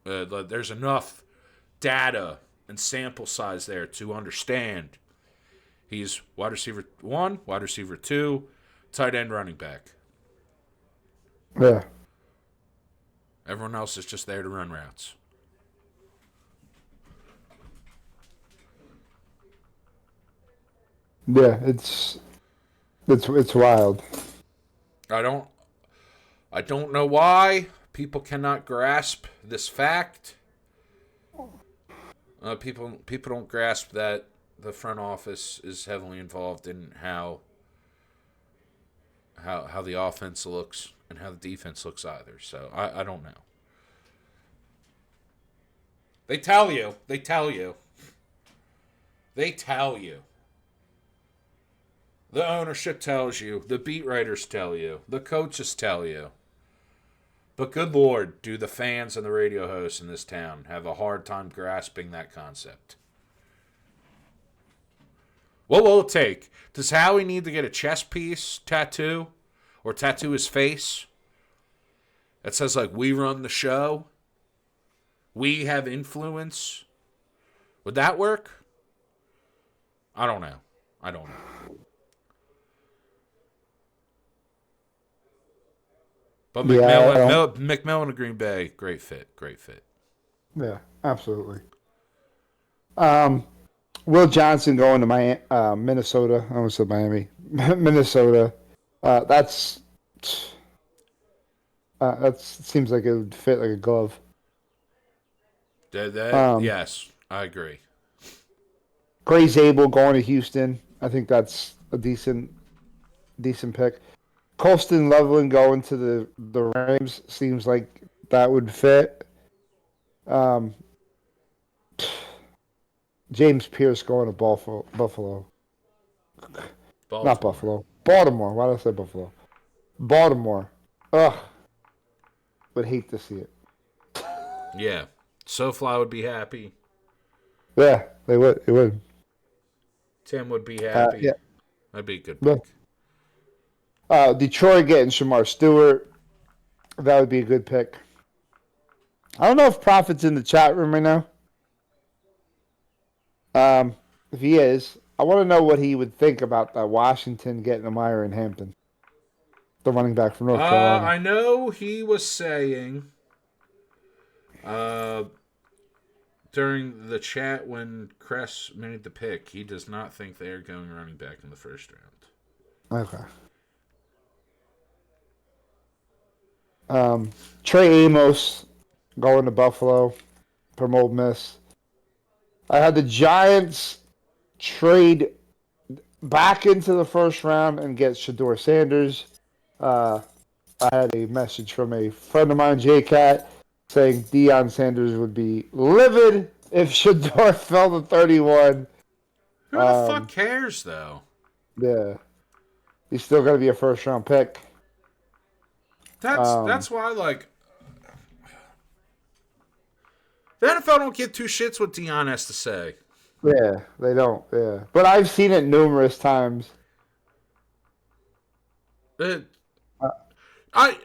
S1: There's enough data and sample size there to understand he's wide receiver 1, wide receiver 2, tight end, running back.
S2: Yeah.
S1: Everyone else is just there to run routes.
S2: Yeah, it's wild.
S1: I don't know why people cannot grasp this fact. People don't grasp that the front office is heavily involved in how the offense looks and how the defense looks either. So I don't know. They tell you. The ownership tells you. The beat writers tell you. The coaches tell you. But good Lord, do the fans and the radio hosts in this town have a hard time grasping that concept. What will it take? Does Howie need to get a chest piece tattoo? Or tattoo his face? That says, we run the show. We have influence. Would that work? I don't know. But
S2: Yeah, I don't.
S1: McMillan to Green Bay, great fit.
S2: Yeah, absolutely. Um, Will Johnson going to Minnesota. I almost said Miami, Minnesota. That's that seems like it would fit like a glove. Um,
S1: Yes, I agree.
S2: Gray Zabel going to Houston. I think that's a decent pick. Colston Loveland going to the Rams seems like that would fit. Um, James Pierce going to Buffalo. Not
S1: Baltimore.
S2: Buffalo. Baltimore. Why did I say Buffalo? Baltimore. Ugh. Would hate to see it.
S1: Yeah. SoFly would be happy.
S2: Yeah, they would. It would.
S1: Tim would be happy.
S2: Yeah.
S1: That'd be a good
S2: But,
S1: pick.
S2: Detroit getting Shamar Stewart. That would be a good pick. I don't know if Prophet's in the chat room right now. If he is, I want to know what he would think about Washington getting a Meyer in Hampton, the running back from North Carolina.
S1: I know he was saying during the chat when Kress made the pick, he does not think they are going running back in the first round.
S2: Okay. Trey Amos going to Buffalo from Ole Miss. I had the Giants trade back into the first round and get Shador Sanders. I had a message from a friend of mine, J-Cat, saying Deion Sanders would be livid if Shador fell to 31.
S1: Who the fuck cares, though?
S2: Yeah. He's still going to be a first-round pick.
S1: That's why, like, the NFL don't give two shits what Deion has to say.
S2: Yeah, they don't. Yeah. But I've seen it numerous times.
S1: You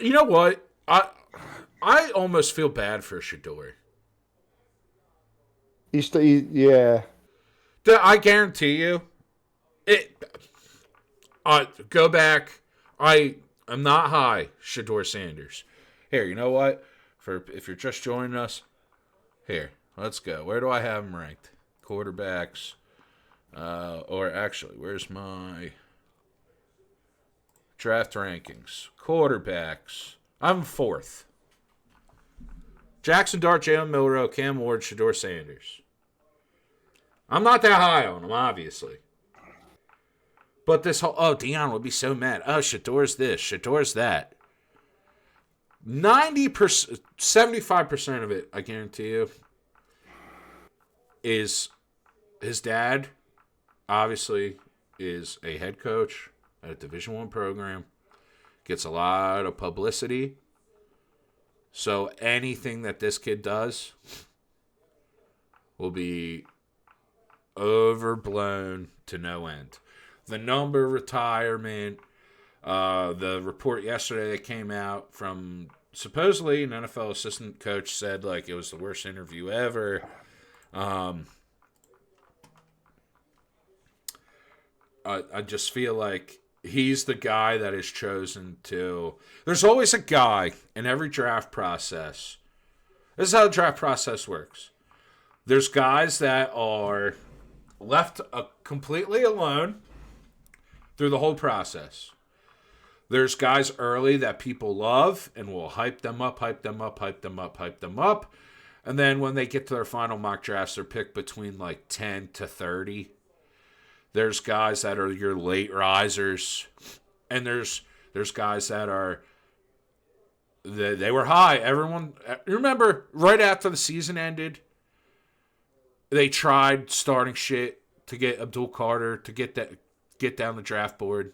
S1: know what? I almost feel bad for Shador.
S2: Yeah.
S1: I guarantee you, go back. I'm not high, Shador Sanders. Here, you know what? If you're just joining us, here, let's go. Where do I have him ranked? Quarterbacks. Or actually, where's my draft rankings? Quarterbacks. I'm fourth. Jackson Dart, Jalen Milroe, Cam Ward, Shador Sanders. I'm not that high on him, obviously. But this whole, Deion would be so mad. Oh, Shador's this, Shador's that. 90%, 75% of it, I guarantee you, is his dad, obviously, is a head coach at a Division I program. Gets a lot of publicity. So anything that this kid does will be overblown to no end. The number retirement, the report yesterday that came out from supposedly an NFL assistant coach said like it was the worst interview ever. I just feel like he's the guy that is chosen to. There's always a guy in every draft process. This is how the draft process works. There's guys that are left completely alone through the whole process. There's guys early that people love and will hype them up. And then when they get to their final mock drafts, they're picked between like 10 to 30. There's guys that are your late risers. And there's guys that are they were high. Everyone remember right after the season ended, they tried starting shit to get Abdul Carter to get down the draft board.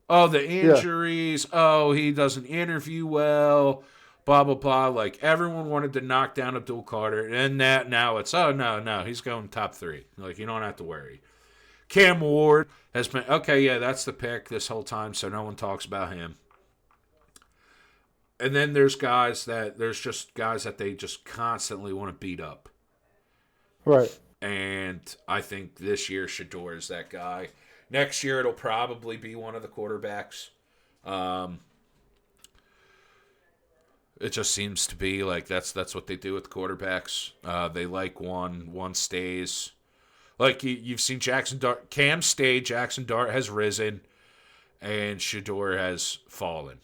S1: Oh, the injuries. Yeah. Oh, he doesn't interview well. Blah, blah, blah. Like, everyone wanted to knock down Abdul Carter. And now it's, no, he's going top 3. Like, you don't have to worry. Cam Ward has been, okay, yeah, that's the pick this whole time, so no one talks about him. And then there's just guys that they just constantly want to beat up.
S2: Right.
S1: And I think this year Shador is that guy. Next year it'll probably be one of the quarterbacks. It just seems to be like that's what they do with quarterbacks. They like one stays. Like you've seen Jackson Dart, Cam stayed, Jackson Dart has risen, and Shador has fallen.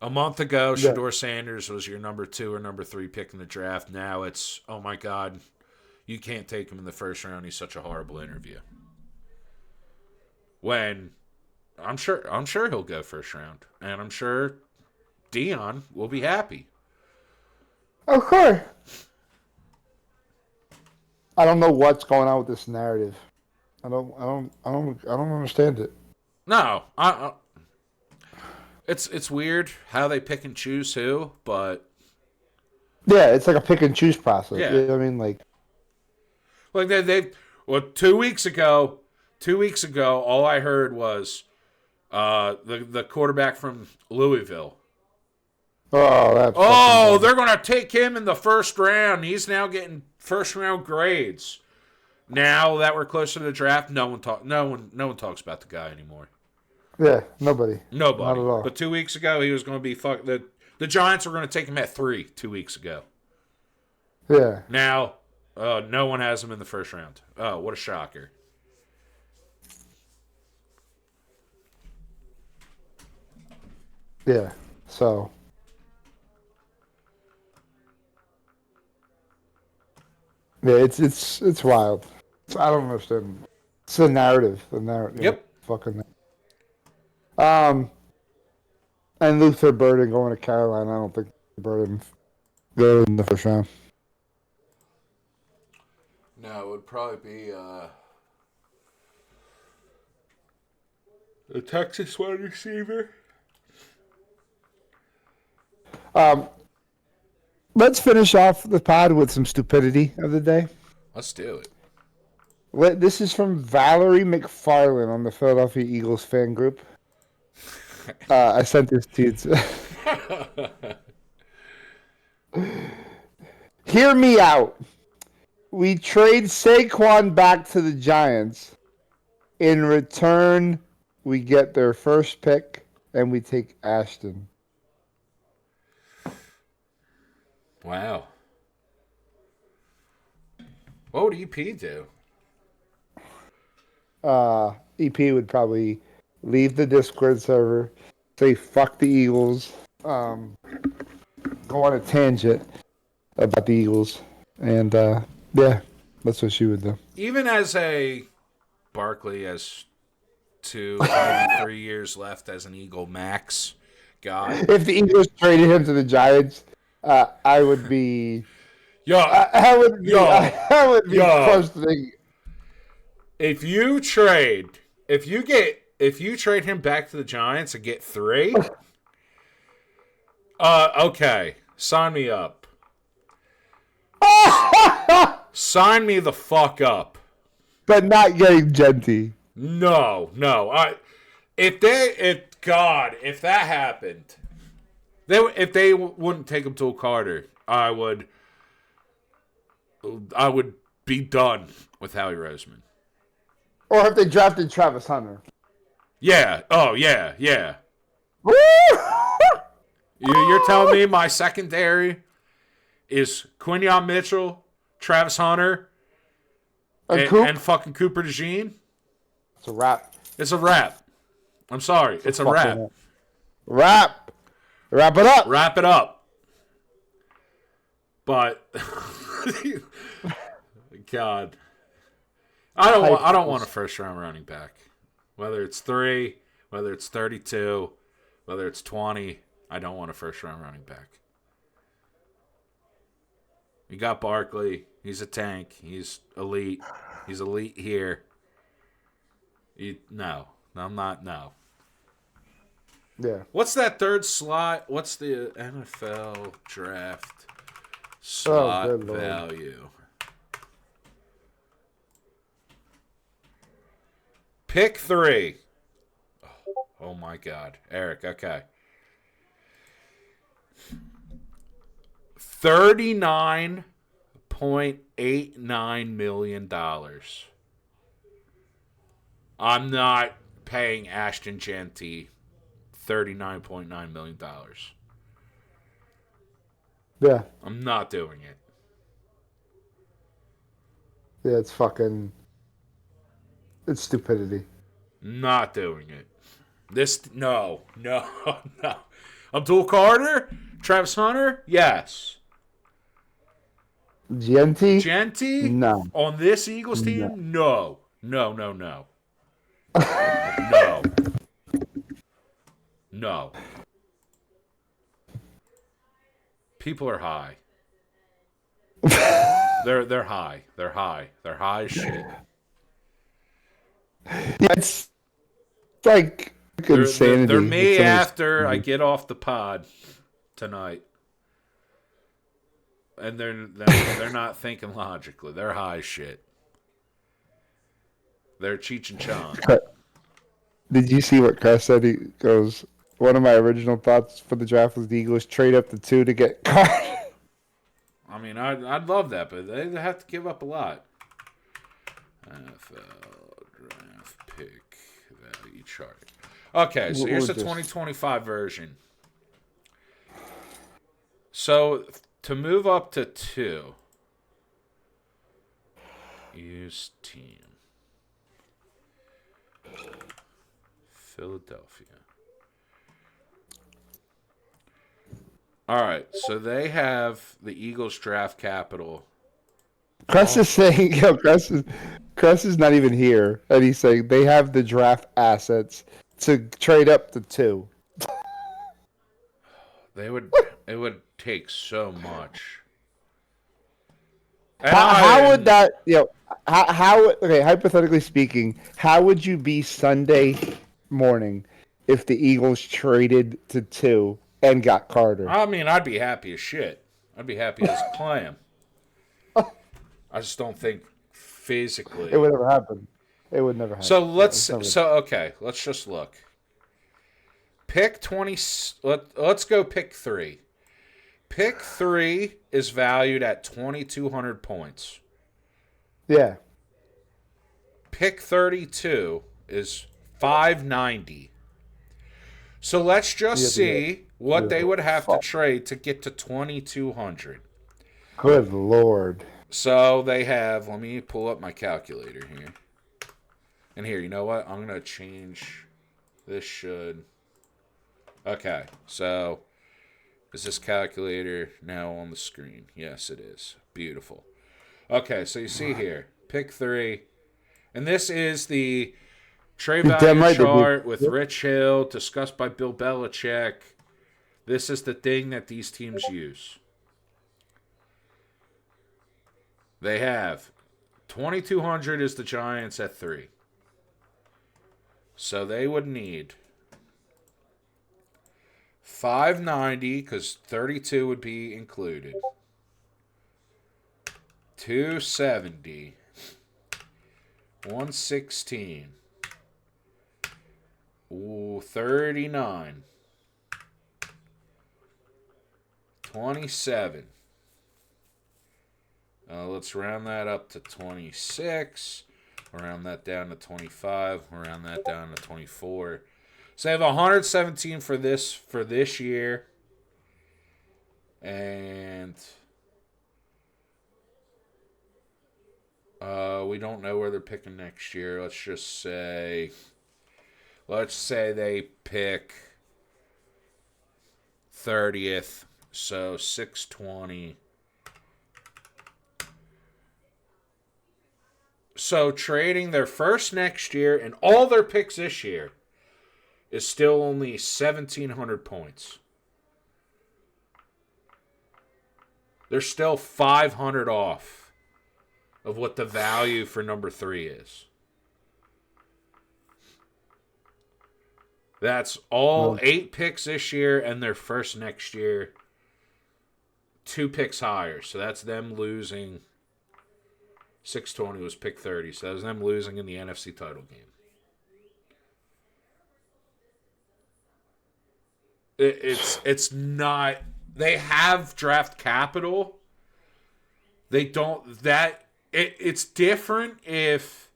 S1: A month ago,
S2: Yeah.
S1: Shador Sanders was your number 2 or number 3 pick in the draft. Now it's, oh my God, you can't take him in the first round. He's such a horrible interview. When I'm sure he'll go first round, and I'm sure Dion will be happy.
S2: Of course. I don't know what's going on with this narrative. I don't understand it.
S1: No, it's weird how they pick and choose who, but
S2: Yeah, it's like a pick and choose process.
S1: Yeah.
S2: You know what I mean? Like
S1: 2 weeks ago, all I heard was the quarterback from Louisville. They're gonna take him in the first round. He's now getting first round grades. Now that we're closer to the draft, no one talks about the guy anymore.
S2: Yeah, nobody.
S1: Nobody.
S2: Not at all.
S1: But 2 weeks ago, he was going to be the Giants were going to take him at 3 2 weeks ago.
S2: Yeah.
S1: Now, no one has him in the first round. Oh, what a shocker.
S2: Yeah. So. Yeah, it's wild. I don't understand. It's the narrative. The narrative.
S1: Yep.
S2: Fucking. And Luther Burden going to Carolina. I don't think Burden goes in the first round.
S1: No, it would probably be a Texas wide receiver.
S2: Let's finish off the pod with some stupidity of the day.
S1: Let's do it.
S2: This is from Valerie McFarland on the Philadelphia Eagles fan group. I sent this to you. Hear me out. We trade Saquon back to the Giants. In return, we get their first pick, and we take Ashton.
S1: Wow. What would EP do?
S2: EP would probably leave the Discord server, say fuck the Eagles, go on a tangent about the Eagles, and yeah, that's what she would do.
S1: Even as a Barkley has 2, maybe 3 years left as an Eagle max guy.
S2: If the Eagles traded him to the Giants, I would be.
S1: Yo,
S2: I would be questioning.
S1: If you trade him back to the Giants and get 3, okay, sign me up. Sign me the fuck up.
S2: But not getting Genty.
S1: No. If that happened, if they wouldn't take him to a Carter, I would be done with Howie Roseman.
S2: Or if they drafted Travis Hunter.
S1: Yeah. Oh, yeah. You're telling me my secondary is Quinyon Mitchell, Travis Hunter, and fucking Cooper DeJean?
S2: It's a wrap.
S1: It's a wrap. I'm sorry. It's a wrap.
S2: Wrap it up.
S1: Wrap it up. But God, I don't want a first round running back. Whether it's 3, whether it's 32, whether it's 20, I don't want a first round running back. You got Barkley. He's a tank. He's elite. He's elite here. No, I'm not. No.
S2: Yeah.
S1: What's that third slot? What's the NFL draft slot value? Pick 3. Oh my God. Eric, okay. 39.5 $39.89 million. I'm not paying Ashton Genty $39.9 million.
S2: Yeah.
S1: I'm not doing it.
S2: Yeah, it's stupidity.
S1: Not doing it. No. Abdul Carter? Travis Hunter? Yes.
S2: Genty?
S1: Genty?
S2: No.
S1: On this Eagles
S2: No.
S1: team? No. No. No. People are high. They're high. They're high. They're high as shit.
S2: Yeah, it's like insanity.
S1: They're me
S2: Some of
S1: after I get off the pod tonight. And they're not thinking logically. They're high as shit. They're Cheech and Chong.
S2: Did you see what Chris said? He goes, one of my original thoughts for the draft was the Eagles trade up to 2 to get Carter.
S1: I mean, I'd love that, but they have to give up a lot. NFL draft pick value chart. Okay, so here's the 2025 version. So to move up to 2, use team. Philadelphia. All right, so they have the Eagles draft capital.
S2: Chris is saying, Chris is not even here, and he's saying they have the draft assets to trade up to 2.
S1: It would take so much.
S2: How would that, how okay, hypothetically speaking, how would you be Sunday morning if the Eagles traded to 2 and got Carter?
S1: I mean, I'd be happy as shit. I'd be happy as a clam. I just don't think physically.
S2: It would never happen. It would never happen.
S1: So let's just look. Pick 20. Let's go pick 3. Pick 3 is valued at 2,200 points.
S2: Yeah.
S1: Pick 32 is 590. So let's just see what they would have to trade to get to 2,200.
S2: Good Lord.
S1: So they have, let me pull up my calculator here. And here, you know what? I'm going to change, this should, okay, so is this calculator now on the screen? Yes, it is. Beautiful. Okay, so you see here, pick 3. And this is the trade value chart with Rich Hill, discussed by Bill Belichick. This is the thing that these teams use. They have 2,200 is the Giants at 3. So they would need 590 because 32 would be included. 270. 116. Ooh, 39. 27. Let's round that up to 26. Round that down to 25. Round that down to 24. So I have 117 for this year. And we don't know where they're picking next year. Let's say they pick 30th. So 620. So trading their first next year and all their picks this year is still only 1,700 points. They're still 500 off of what the value for number 3 is. That's all 8 picks this year and their first next year. 2 picks higher. So that's them losing. 620 was pick 30. So that was them losing in the NFC title game. It's not. They have draft capital They don't that it's different if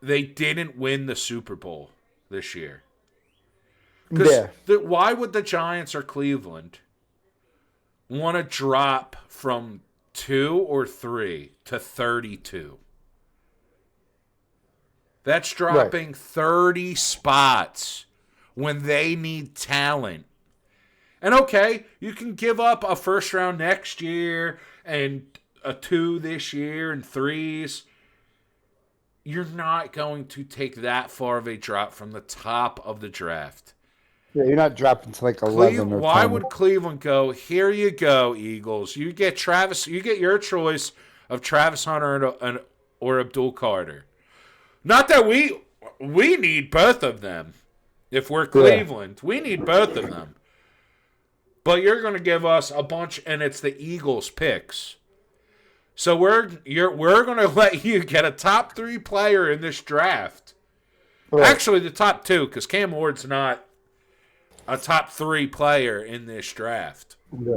S1: they didn't win the Super Bowl this year. Because why would the Giants or Cleveland want to drop from 2 or 3 to 32? That's dropping 30 spots when they need talent. And okay, you can give up a first round next year and a 2 this year and 3s. You're not going to take that far of a drop from the top of the draft.
S2: Yeah, you're not dropping to like 11 or 10.
S1: Why would Cleveland go, here you go, Eagles. You get your choice of Travis Hunter or Abdul Carter. Not that we need both of them. If we're Cleveland, we need both of them. But you're going to give us a bunch, and it's the Eagles picks. So we're going to let you get a top 3 player in this draft. Right. Actually, the top 2, because Cam Ward's not a top 3 player in this draft.
S2: Yeah.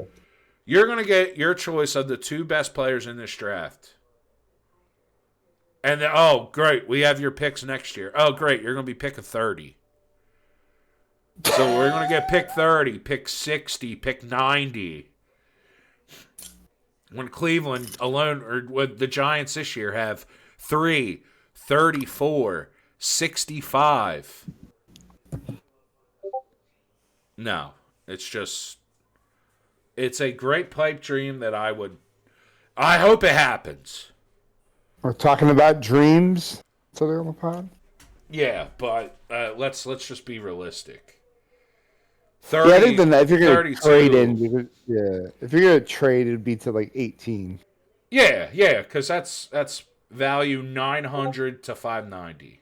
S1: You're going to get your choice of the 2 best players in this draft. And then, oh, great, we have your picks next year. Oh, great, you're going to be pick 30. So we're going to get pick 30, pick 60, pick 90. When Cleveland alone, or what the Giants this year have 3, 34, 65. No, it's a great pipe dream that I hope it happens.
S2: We're talking about dreams today on the pod.
S1: Yeah, but let's just be realistic. 30,
S2: yeah, I think if you're going to
S1: 32.
S2: trade if you're going to trade, it'd be to like 18.
S1: Yeah, because that's value 900 to 590.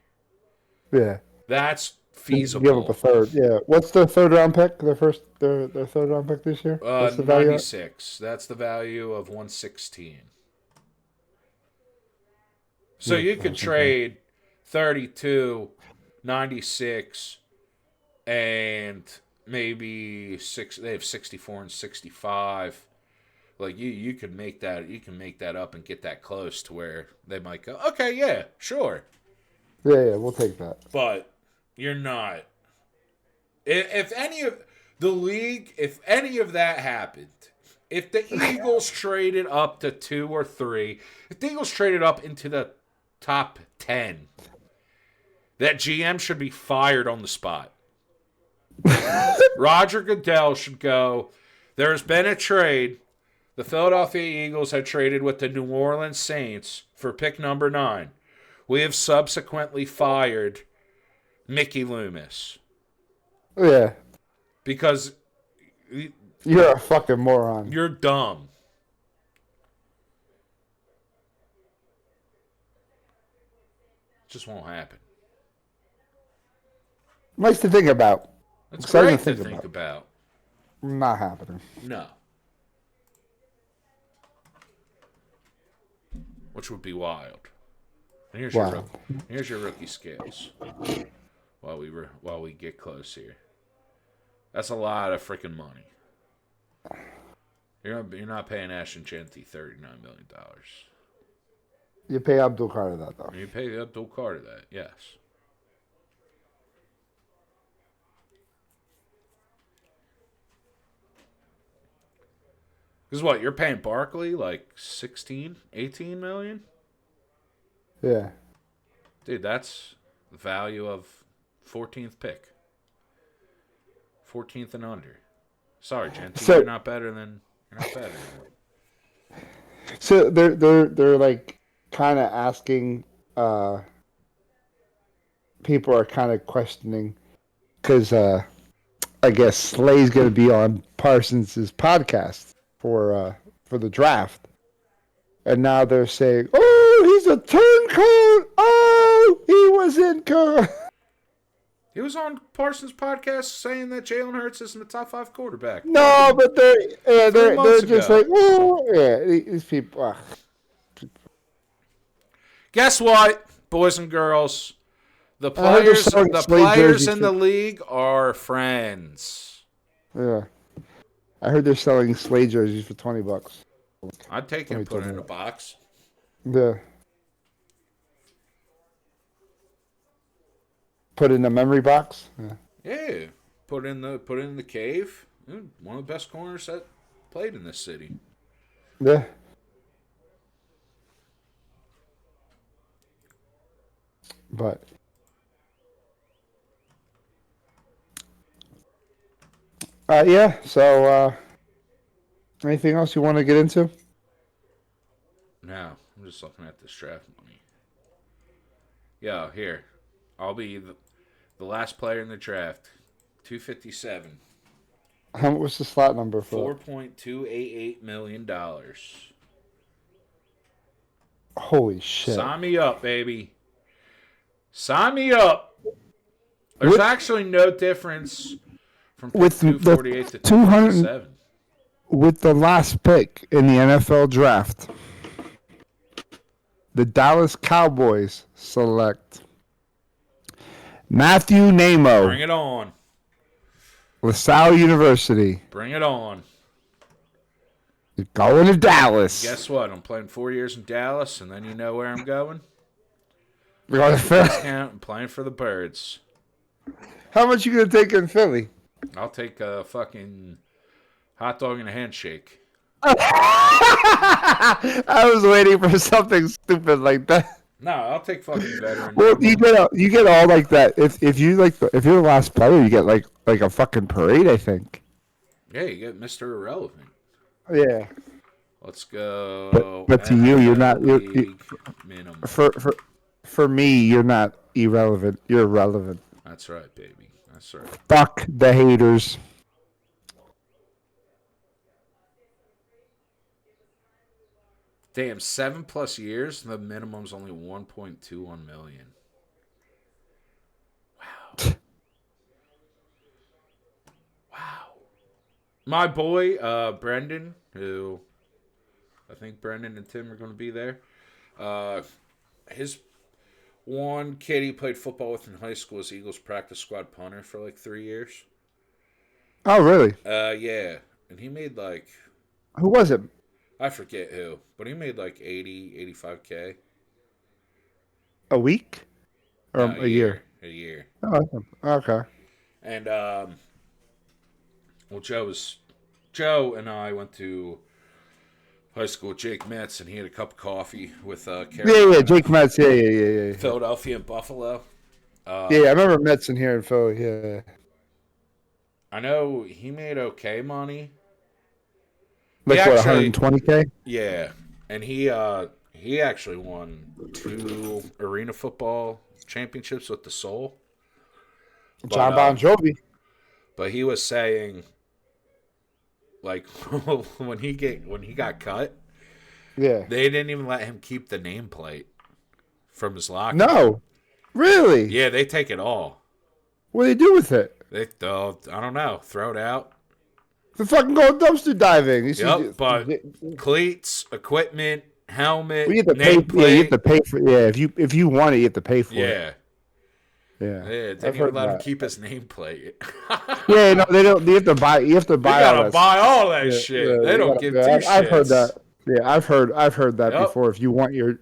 S2: Yeah,
S1: that's feasible.
S2: Give up a third. Yeah, what's the third round pick? Their third round pick this year. What's the
S1: 96. That's the value of 116. So you could trade 32, 96, and maybe 6. They have 64 and 65. Like you could make that. You can make that up and get that close to where they might go. Okay, yeah, sure.
S2: Yeah, we'll take that.
S1: But you're not. If any of the league, if any of that happened, if the Eagles traded up to 2 or 3, if the Eagles traded up into the top 10, that GM should be fired on the spot. Roger Goodell should go, there's been a trade. The Philadelphia Eagles have traded with the New Orleans Saints for pick number 9. We have subsequently fired Mickey Loomis.
S2: Yeah.
S1: Because
S2: you're a fucking moron.
S1: You're dumb. Just won't happen.
S2: Nice to think about.
S1: It's great to think about.
S2: Not happening.
S1: No. Which would be wild. Here's your rookie scales. While we get close here. That's a lot of freaking money. You're not paying Ashton Genty $39 million.
S2: You pay Abdul Carter that, though.
S1: You pay Abdul Carter that, yes. Because what, you're paying Barkley like 16, 18 million?
S2: Yeah.
S1: Dude, that's the value of 14th pick. 14th and under. Sorry, Genty, you're not better than.
S2: So they're like kind of asking. People are kind of questioning because I guess Slay's going to be on Parsons' podcast for the draft, and now they're saying, "Oh, he's a turncoat! Oh, he was in court."
S1: He was on Parsons' podcast saying that Jalen Hurts isn't a top 5 quarterback.
S2: No, but they're just like, oh, yeah, these people.
S1: Guess what, boys and girls? The players in the league are friends.
S2: Yeah, I heard they're selling Slade jerseys for $20.
S1: I'd take it and put it in a box.
S2: Yeah. Put it in a memory box. Yeah.
S1: Yeah, put it in the cave. One of the best corners that played in this city.
S2: Yeah. But yeah. So anything else you want to get into?
S1: No, I'm just looking at this draft money. Yeah, here. I'll be the last player in the draft. 257.
S2: How what's the slot number for?
S1: $4.288 million.
S2: Holy shit!
S1: Sign me up, baby. Sign me up. There's actually no difference from pick
S2: with
S1: 248
S2: the
S1: to 257.
S2: With the last pick in the NFL draft, the Dallas Cowboys select Matthew Namo,
S1: Bring it on.
S2: LaSalle University.
S1: Bring it on.
S2: You're going to Dallas.
S1: Guess what? I'm playing 4 years in Dallas, and then you know where I'm going?
S2: You're going to Philly.
S1: Discount. I'm playing for the Birds.
S2: How much you going to take in Philly?
S1: I'll take a fucking hot dog and a handshake.
S2: I was waiting for something stupid like that.
S1: No, I'll take fucking veteran.
S2: Well, you get all like that. If you're the last player, you get like a fucking parade, I think.
S1: Yeah, you get Mr. Irrelevant.
S2: Yeah.
S1: Let's go.
S2: But to you, you're not.
S1: Minimum.
S2: For me, you're not irrelevant. You're relevant.
S1: That's right, baby. That's right.
S2: Fuck the haters.
S1: Damn, 7+ years. The minimum's only 1.21 million. Wow. Wow. My boy, Brendan, who I think Brendan and Tim are going to be there. His one kid he played football with in high school was Eagles practice squad punter for like 3 years.
S2: Oh, really?
S1: Yeah. And he made like,
S2: Who was it?
S1: I forget who, but he made like 85K.
S2: A week? Or a year?
S1: A year.
S2: Oh, okay.
S1: And well, Joe and I went to high school with Jake Metz, and he had a cup of coffee with Carolina,
S2: Yeah, Jake Metz. Yeah.
S1: Philadelphia and Buffalo.
S2: Yeah, I remember Metz in here in Philly. Yeah.
S1: I know he made okay money.
S2: Like
S1: He
S2: what,
S1: actually-
S2: 120K?
S1: Yeah, and he actually won 2 arena football championships with the Soul.
S2: John Bon Jovi.
S1: But he was saying, like, when he got cut,
S2: Yeah.
S1: they didn't even let him keep the nameplate from his locker.
S2: No. Really?
S1: Yeah, they take it all.
S2: What do they do with it?
S1: I don't know, throw it out.
S2: The fucking go dumpster diving.
S1: Yep, but cleats, equipment, helmet,
S2: you have to pay.
S1: nameplate.
S2: Yeah, you have to pay for. Yeah, if you want it, you have to pay for it.
S1: Yeah.
S2: Yeah.
S1: Didn't
S2: I've
S1: even
S2: heard
S1: let him
S2: that.
S1: keep his nameplate.
S2: Yeah, no, they don't. You have to buy. You have to buy.
S1: You
S2: all
S1: gotta
S2: that
S1: buy all that
S2: Yeah,
S1: shit.
S2: yeah,
S1: They
S2: you
S1: don't
S2: gotta-
S1: give
S2: yeah,
S1: two
S2: I've heard
S1: shits.
S2: that. Yeah, I've heard that
S1: Yep.
S2: before. If you want your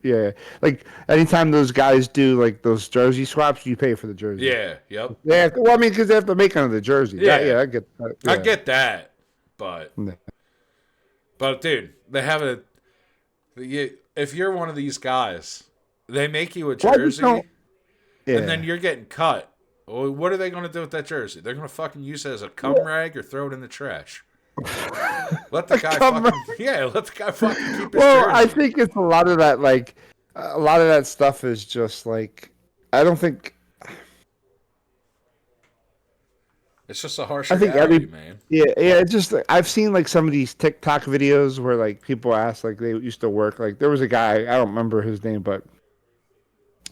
S2: like anytime those guys do like those jersey swaps, you pay for the jersey.
S1: Yeah, yep.
S2: Yeah. Well, I mean, because they have to make another jersey.
S1: Yeah.
S2: I get that. Yeah.
S1: I get that, but
S2: Yeah.
S1: dude, they have if you're one of these guys, they make you a
S2: Well, I just
S1: jersey,
S2: don't- Yeah.
S1: and then you're getting cut. Well, what are they going to do with that jersey? They're going to fucking use it as a cum rag or throw it in the trash. Let the guy
S2: cum
S1: fucking let the guy fucking keep his
S2: Well,
S1: jersey.
S2: I think it's a lot of that. Like a lot of that stuff is just like I don't think.
S1: It's just a harsh
S2: I think
S1: reality, man.
S2: Yeah. It's just I've seen like some of these TikTok videos where like people ask like they used to work. Like there was a guy I don't remember his name, but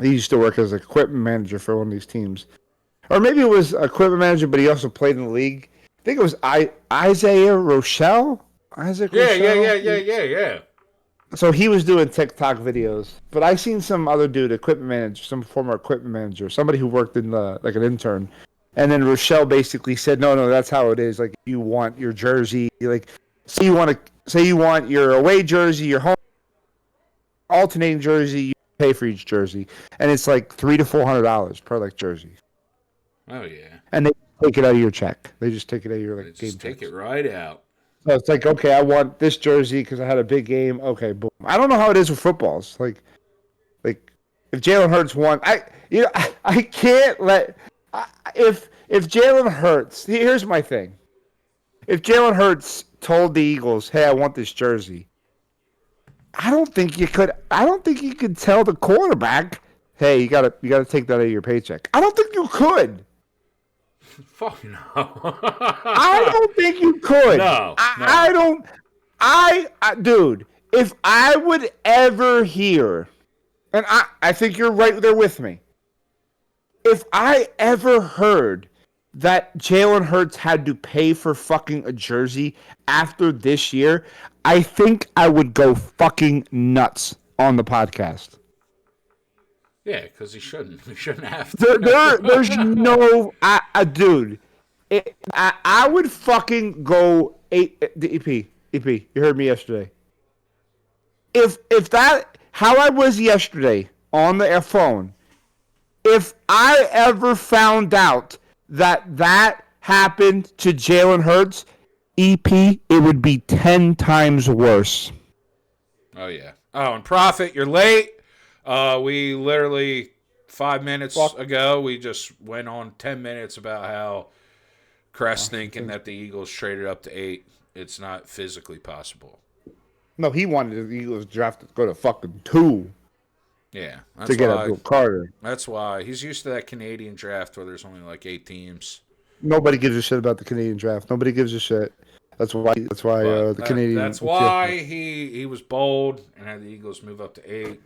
S2: he used to work as an equipment manager for one of these teams, or maybe it was equipment manager, but he also played in the league. I think it was Isaiah Rochelle. Isaac Rochelle?
S1: Yeah.
S2: So he was doing TikTok videos, but I seen some other dude, equipment manager, some former equipment manager, somebody who worked in the like an intern, and then Rochelle basically said, "No, that's how it is. Like, if you want your jersey, like, say you want to say you want your away jersey, your home alternating jersey, you pay for each jersey, and it's like $300 to $400 per like jersey.
S1: Oh yeah.
S2: And they take it out of your check. They just take it out of your
S1: They
S2: game
S1: just take
S2: checks.
S1: it right out.
S2: So it's like, okay, I want this jersey because I had a big game. Okay, boom. I don't know how it is with footballs. Like if Jalen Hurts won, I can't let if Jalen Hurts. Here's my thing. If Jalen Hurts told the Eagles, "Hey, I want this jersey," I don't think you could. I don't think you could tell the quarterback, "Hey, you gotta take that out of your paycheck." I don't think you could.
S1: Fuck no.
S2: I don't think you could.
S1: No.
S2: I don't. Dude, if I would ever hear, and I think you're right there with me. If I ever heard that Jalen Hurts had to pay for fucking a jersey after this year, I think I would go fucking nuts on the podcast.
S1: Yeah, because he shouldn't. He shouldn't have to.
S2: There's no, dude. I would fucking go EP. You heard me yesterday. If that how I was yesterday on the phone, if I ever found out that happened to Jalen Hurts, EP, it would be 10 times worse.
S1: Oh yeah. Oh, and Prophet, you're late. We literally 5 minutes ago we just went on 10 minutes about how Crest thinking that the Eagles traded up to 8. It's not physically possible.
S2: No, he wanted the Eagles draft to go to fucking 2.
S1: Yeah,
S2: to get Abdul Carter.
S1: That's why he's used to that Canadian draft where there's only like 8 teams.
S2: Nobody gives a shit about the Canadian draft. Nobody gives a shit. That's why the Canadian.
S1: That's why he was bold and had the Eagles move up to 8.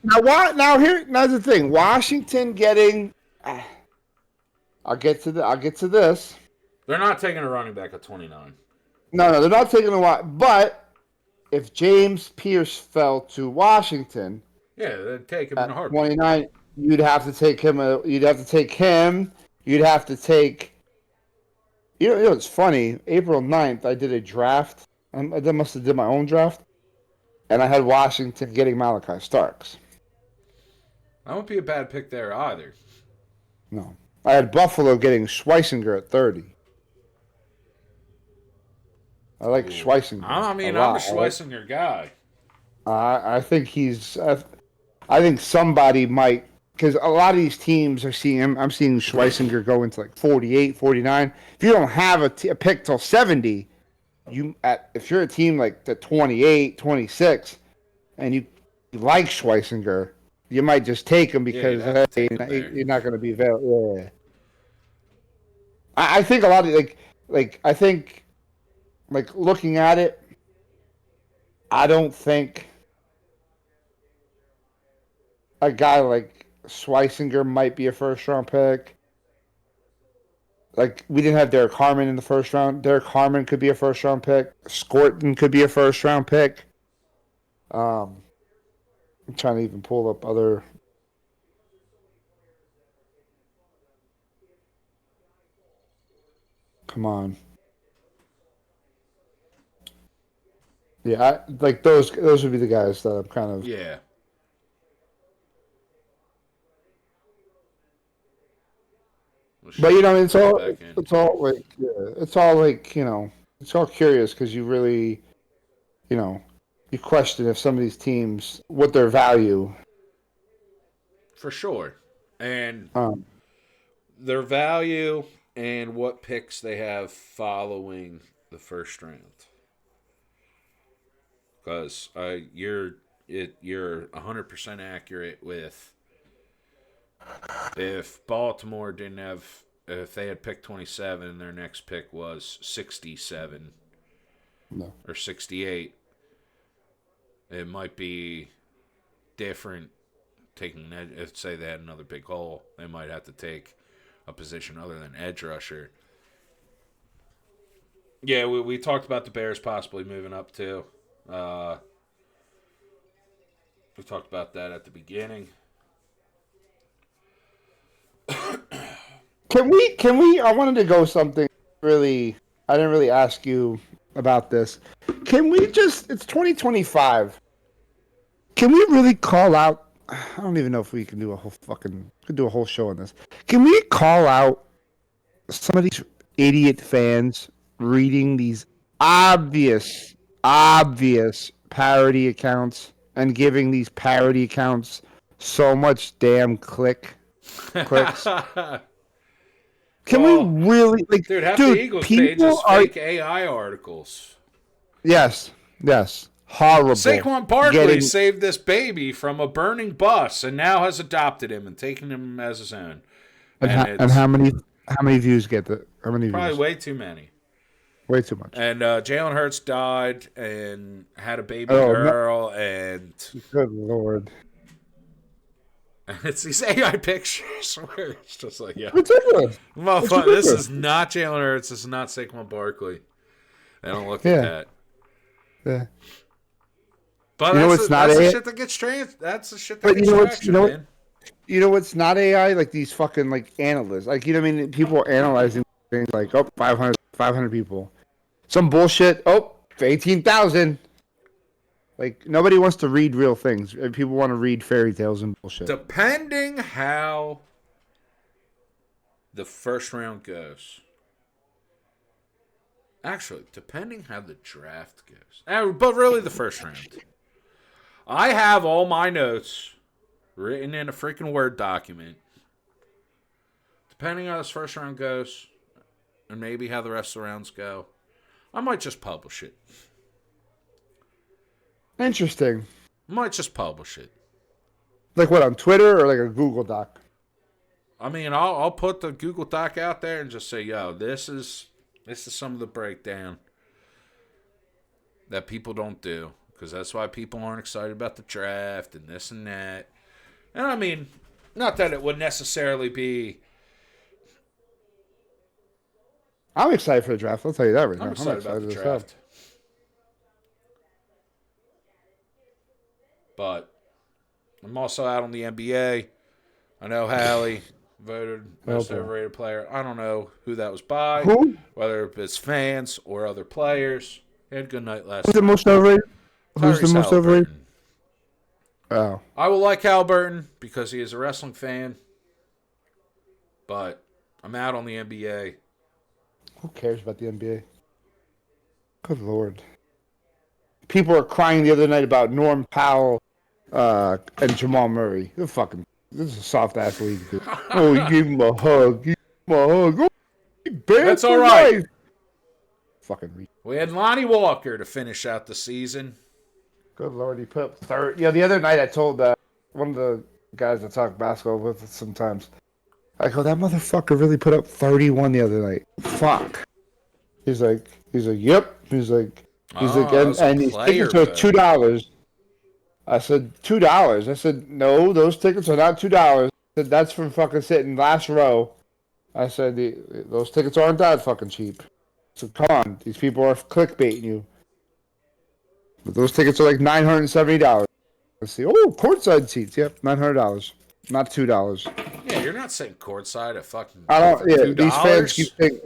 S2: Now the thing. Washington getting. I'll get to this.
S1: They're not taking a running back at 29.
S2: No, they're not taking a lot. But if James Pierce fell to Washington,
S1: yeah, they'd take him in a heartbeat.
S2: 29, you'd have to take him. You'd have to take him. You'd have to take. You know, it's funny. April 9th, I did a draft. I must have did my own draft, and I had Washington getting Malachi Starks.
S1: That won't be a bad pick there either.
S2: No, I had Buffalo getting Schweisinger at 30. I like Schweisinger.
S1: I'm a Schweisinger guy.
S2: I think he's. I think somebody might, because a lot of these teams are seeing him. I'm seeing Schweisinger go into like 48, 49. If you don't have a pick till 70, if you're a team like the 28, 26, and you like Schweisinger, you might just take him because you're not going to be available. Yeah. I think a lot of I think looking at it, I don't think a guy like Schweisinger might be a first-round pick. Like, we didn't have Derek Harmon in the first round. Derek Harmon could be a first-round pick. Scorton could be a first-round pick. I'm trying to even pull up other... Come on. Yeah, those would be the guys that I'm kind of...
S1: Yeah.
S2: But it's all like it's all curious because you really, you question if some of these teams what their value.
S1: For sure, and their value and what picks they have following the first round. Because you're 100% accurate with. If Baltimore didn't have, if they had picked 27, their next pick was 67 or 68, it might be different. If say they had another big hole, they might have to take a position other than edge rusher. Yeah, we talked about the Bears possibly moving up too. We talked about that at the beginning.
S2: Can we? I wanted to go something really. I didn't really ask you about this. Can we just? It's 2025. Can we really call out? I don't even know if we can do a whole show on this. Can we call out some of these idiot fans reading these obvious, obvious parody accounts and giving these parody accounts so much damn clicks? Can
S1: Well,
S2: we really
S1: dude, half the
S2: dude?
S1: Eagles page is
S2: People are
S1: fake AI articles.
S2: yes, horrible.
S1: Saquon Barkley
S2: Getting
S1: saved this baby from a burning bus and now has adopted him and taken him as his own.
S2: and how many views get the how many
S1: Probably
S2: views?
S1: way too many.
S2: Way too much.
S1: And Jalen Hurts died and had a baby
S2: Oh, no.
S1: girl, and
S2: Good lord.
S1: it's these AI pictures where it's just like, yeah,
S2: Ridiculous.
S1: motherfucker, this is not Jalen Hurts. This is not Saquon Barkley. They don't look at that.
S2: Yeah.
S1: But
S2: You know
S1: that's
S2: what's
S1: the,
S2: not
S1: that's the
S2: AI?
S1: shit that gets That's the shit that
S2: But
S1: gets
S2: you know what's
S1: traction, man.
S2: you know what's not AI? Like these fucking like analysts. Like you know what I mean? People are analyzing things like 500 people. Some bullshit. 18,000. Like nobody wants to read real things. People want to read fairy tales and bullshit.
S1: Depending how the first round goes. Actually, depending how the draft goes. But really the first round. I have all my notes written in a freaking Word document. Depending how this first round goes, and maybe how the rest of the rounds go, I might just publish it.
S2: Interesting.
S1: I might just publish it.
S2: Like what, on Twitter or like a Google Doc?
S1: I mean, I'll put the Google Doc out there and just say, yo, this is some of the breakdown that people don't do. Because that's why people aren't excited about the draft and this and that. And I mean, not that it would necessarily be.
S2: I'm excited for the draft. I'll tell you that right now.
S1: I'm excited about the
S2: as hell.
S1: draft. But I'm also out on the NBA. I know Hallie voted most overrated player. I don't know who that was by.
S2: Who?
S1: Whether it's fans or other players. He had a good night last
S2: Who's
S1: night.
S2: the most overrated? Who's the
S1: Tyrese
S2: most overrated?
S1: Halliburton.
S2: Oh.
S1: I will like Halliburton because he is a wrestling fan. But I'm out on the NBA.
S2: Who cares about the NBA? Good lord. People are crying the other night about Norm Powell and Jamal Murray. This is a soft ass league. Dude. Oh, you give him a hug. Give him a hug. Oh, he banned
S1: That's
S2: for
S1: all right.
S2: life. Fucking
S1: We had Lonnie Walker to finish out the season.
S2: good lord, he put up third. Yeah, the other night I told one of the guys I talk basketball with sometimes. I go, that motherfucker really put up 31 the other night. Fuck. He's like, yep. He's like, and these tickets are $2. I said, $2. I said, no, those tickets are not $2. I said, that's from fucking sitting last row. I said, those tickets aren't that fucking cheap. So come on, these people are clickbaiting you. But those tickets are like $970. Let's see. Oh, courtside seats. Yep, $900, not $2.
S1: Yeah, you're not sitting courtside at fucking.
S2: I don't. Yeah,
S1: $2?
S2: these fans keep saying,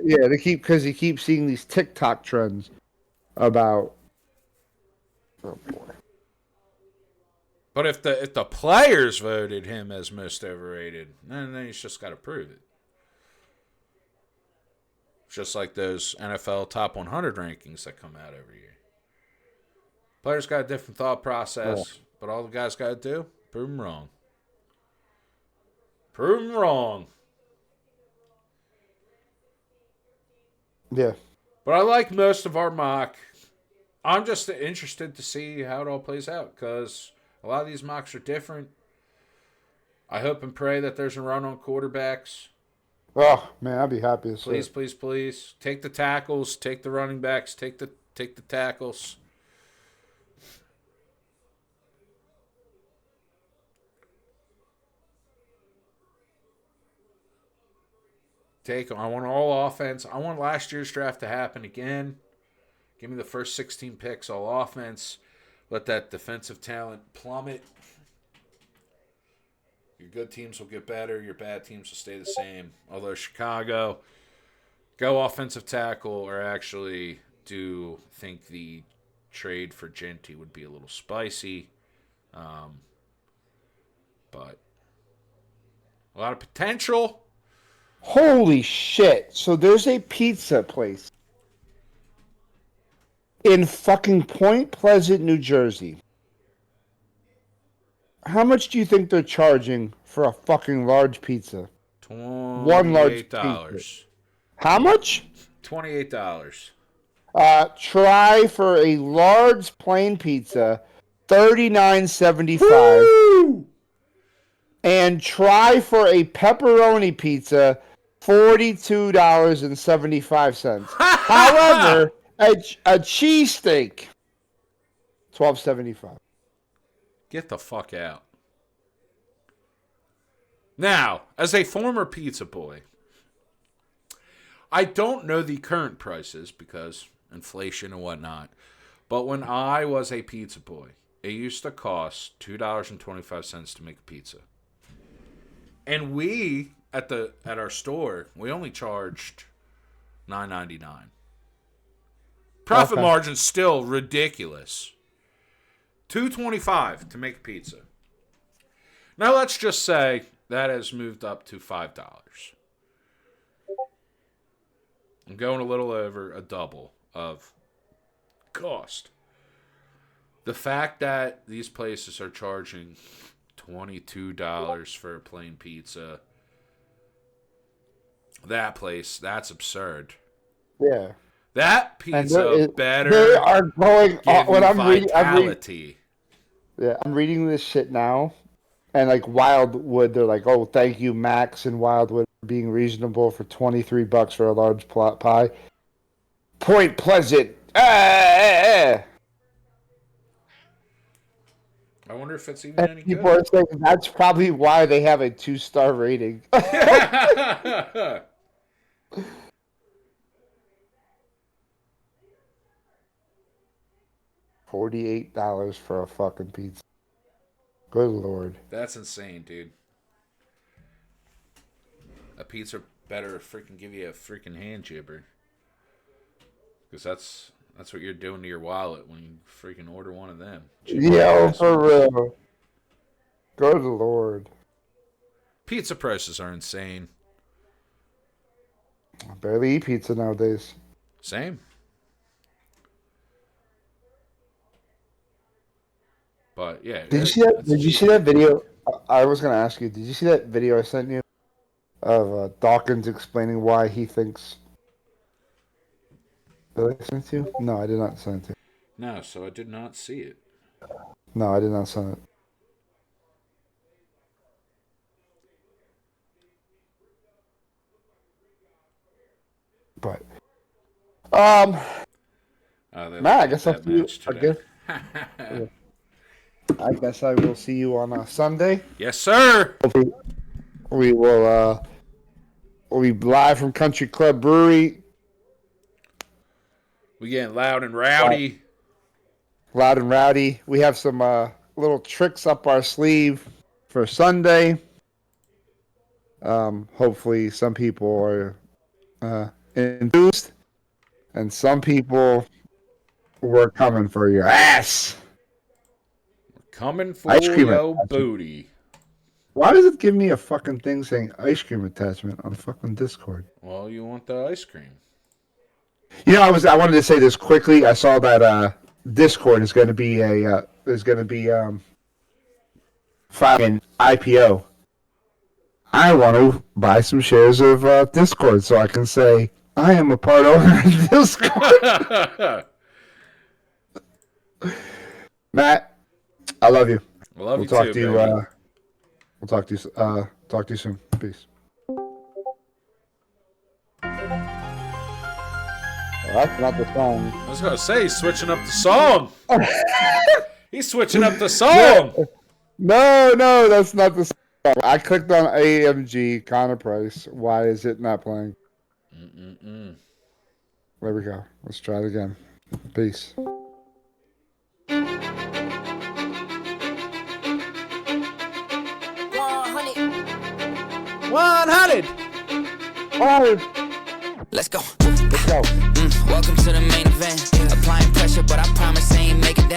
S2: because he keeps seeing these TikTok trends about. Oh boy.
S1: But if the players voted him as most overrated, then he's just got to prove it. Just like those NFL top 100 rankings that come out every year. Players got a different thought process, but all the guys got to do, prove them wrong. Prove them wrong.
S2: Yeah.
S1: But I like most of our mock. I'm just interested to see how it all plays out because a lot of these mocks are different. I hope and pray that there's a run on quarterbacks.
S2: Oh man, I'd be happy to see.
S1: Please, please, please. Take the tackles, take the running backs, take the tackles. I want all offense. I want last year's draft to happen again. Give me the first 16 picks, all offense. Let that defensive talent plummet. Your good teams will get better. Your bad teams will stay the same. Although Chicago, go offensive tackle or actually do think the trade for Ginty would be a little spicy. But a lot of potential.
S2: Holy shit. So there's a pizza place in fucking Point Pleasant, New Jersey. How much do you think they're charging for a fucking large pizza? One large pizza. How much?
S1: $28.
S2: Try for a large plain pizza, $39.75. And try for a pepperoni pizza, $42.75. However, a cheesesteak, $12.75.
S1: Get the fuck out. Now, as a former pizza boy, I don't know the current prices because inflation and whatnot. But when I was a pizza boy, it used to cost $2.25 to make a pizza. And we at our store, we only charged $9.99. Profit margin's still ridiculous. $2.25 to make a pizza. Now let's just say that has moved up to $5. I'm going a little over a double of cost. The fact that these places are charging $22 for a plain pizza, that's absurd.
S2: Yeah.
S1: That pizza better.
S2: They are going. When I'm reading, I'm reading this shit now, and like Wildwood, they're like, "Oh, thank you, Max and Wildwood, for being reasonable for $23 for a large pie." Point Pleasant.
S1: I wonder if it's even any
S2: people
S1: good.
S2: Are saying that's probably why they have a 2-star rating. $48 for a fucking pizza. Good Lord.
S1: That's insane, dude. A pizza better freaking give you a freaking hand jibber. Because that's what you're doing to your wallet when you freaking order one of them.
S2: Yo, for real. Good Lord.
S1: Pizza prices are insane.
S2: I barely eat pizza nowadays.
S1: Same. But yeah.
S2: Did you see that video? I was gonna ask you. Did you see that video I sent you of Dawkins explaining why he thinks? Did I send it to you? No, I did not send it to you.
S1: No, so I did not see it.
S2: No, I did not send it. But Matt, I guess I'll see you. I guess I will see you on a Sunday.
S1: Yes, sir.
S2: We will. We'll be live from Country Club Brewery.
S1: We getting loud and rowdy.
S2: Loud and rowdy. We have some little tricks up our sleeve for Sunday. Hopefully, some people are enthused, and some people were coming for your ass.
S1: Coming for your booty.
S2: Why does it give me a fucking thing saying ice cream attachment on fucking Discord?
S1: Well, you want the ice cream.
S2: You know, I wanted to say this quickly. I saw that Discord is going to be filing IPO. I want to buy some shares of Discord so I can say I am a part owner of Discord. Matt, I love you.
S1: I love you too, baby.
S2: We'll talk to you soon. Peace. Well, that's not the song.
S1: I was gonna say he's switching up the song. He's switching up the song.
S2: No, that's not the song. I clicked on AMG Connor Price. Why is it not playing? There we go. Let's try it again. Peace.
S1: 100.
S2: Oh,
S3: Let's go.
S2: let's go.
S3: Welcome to the main event. Applying pressure, but I promise I ain't making that.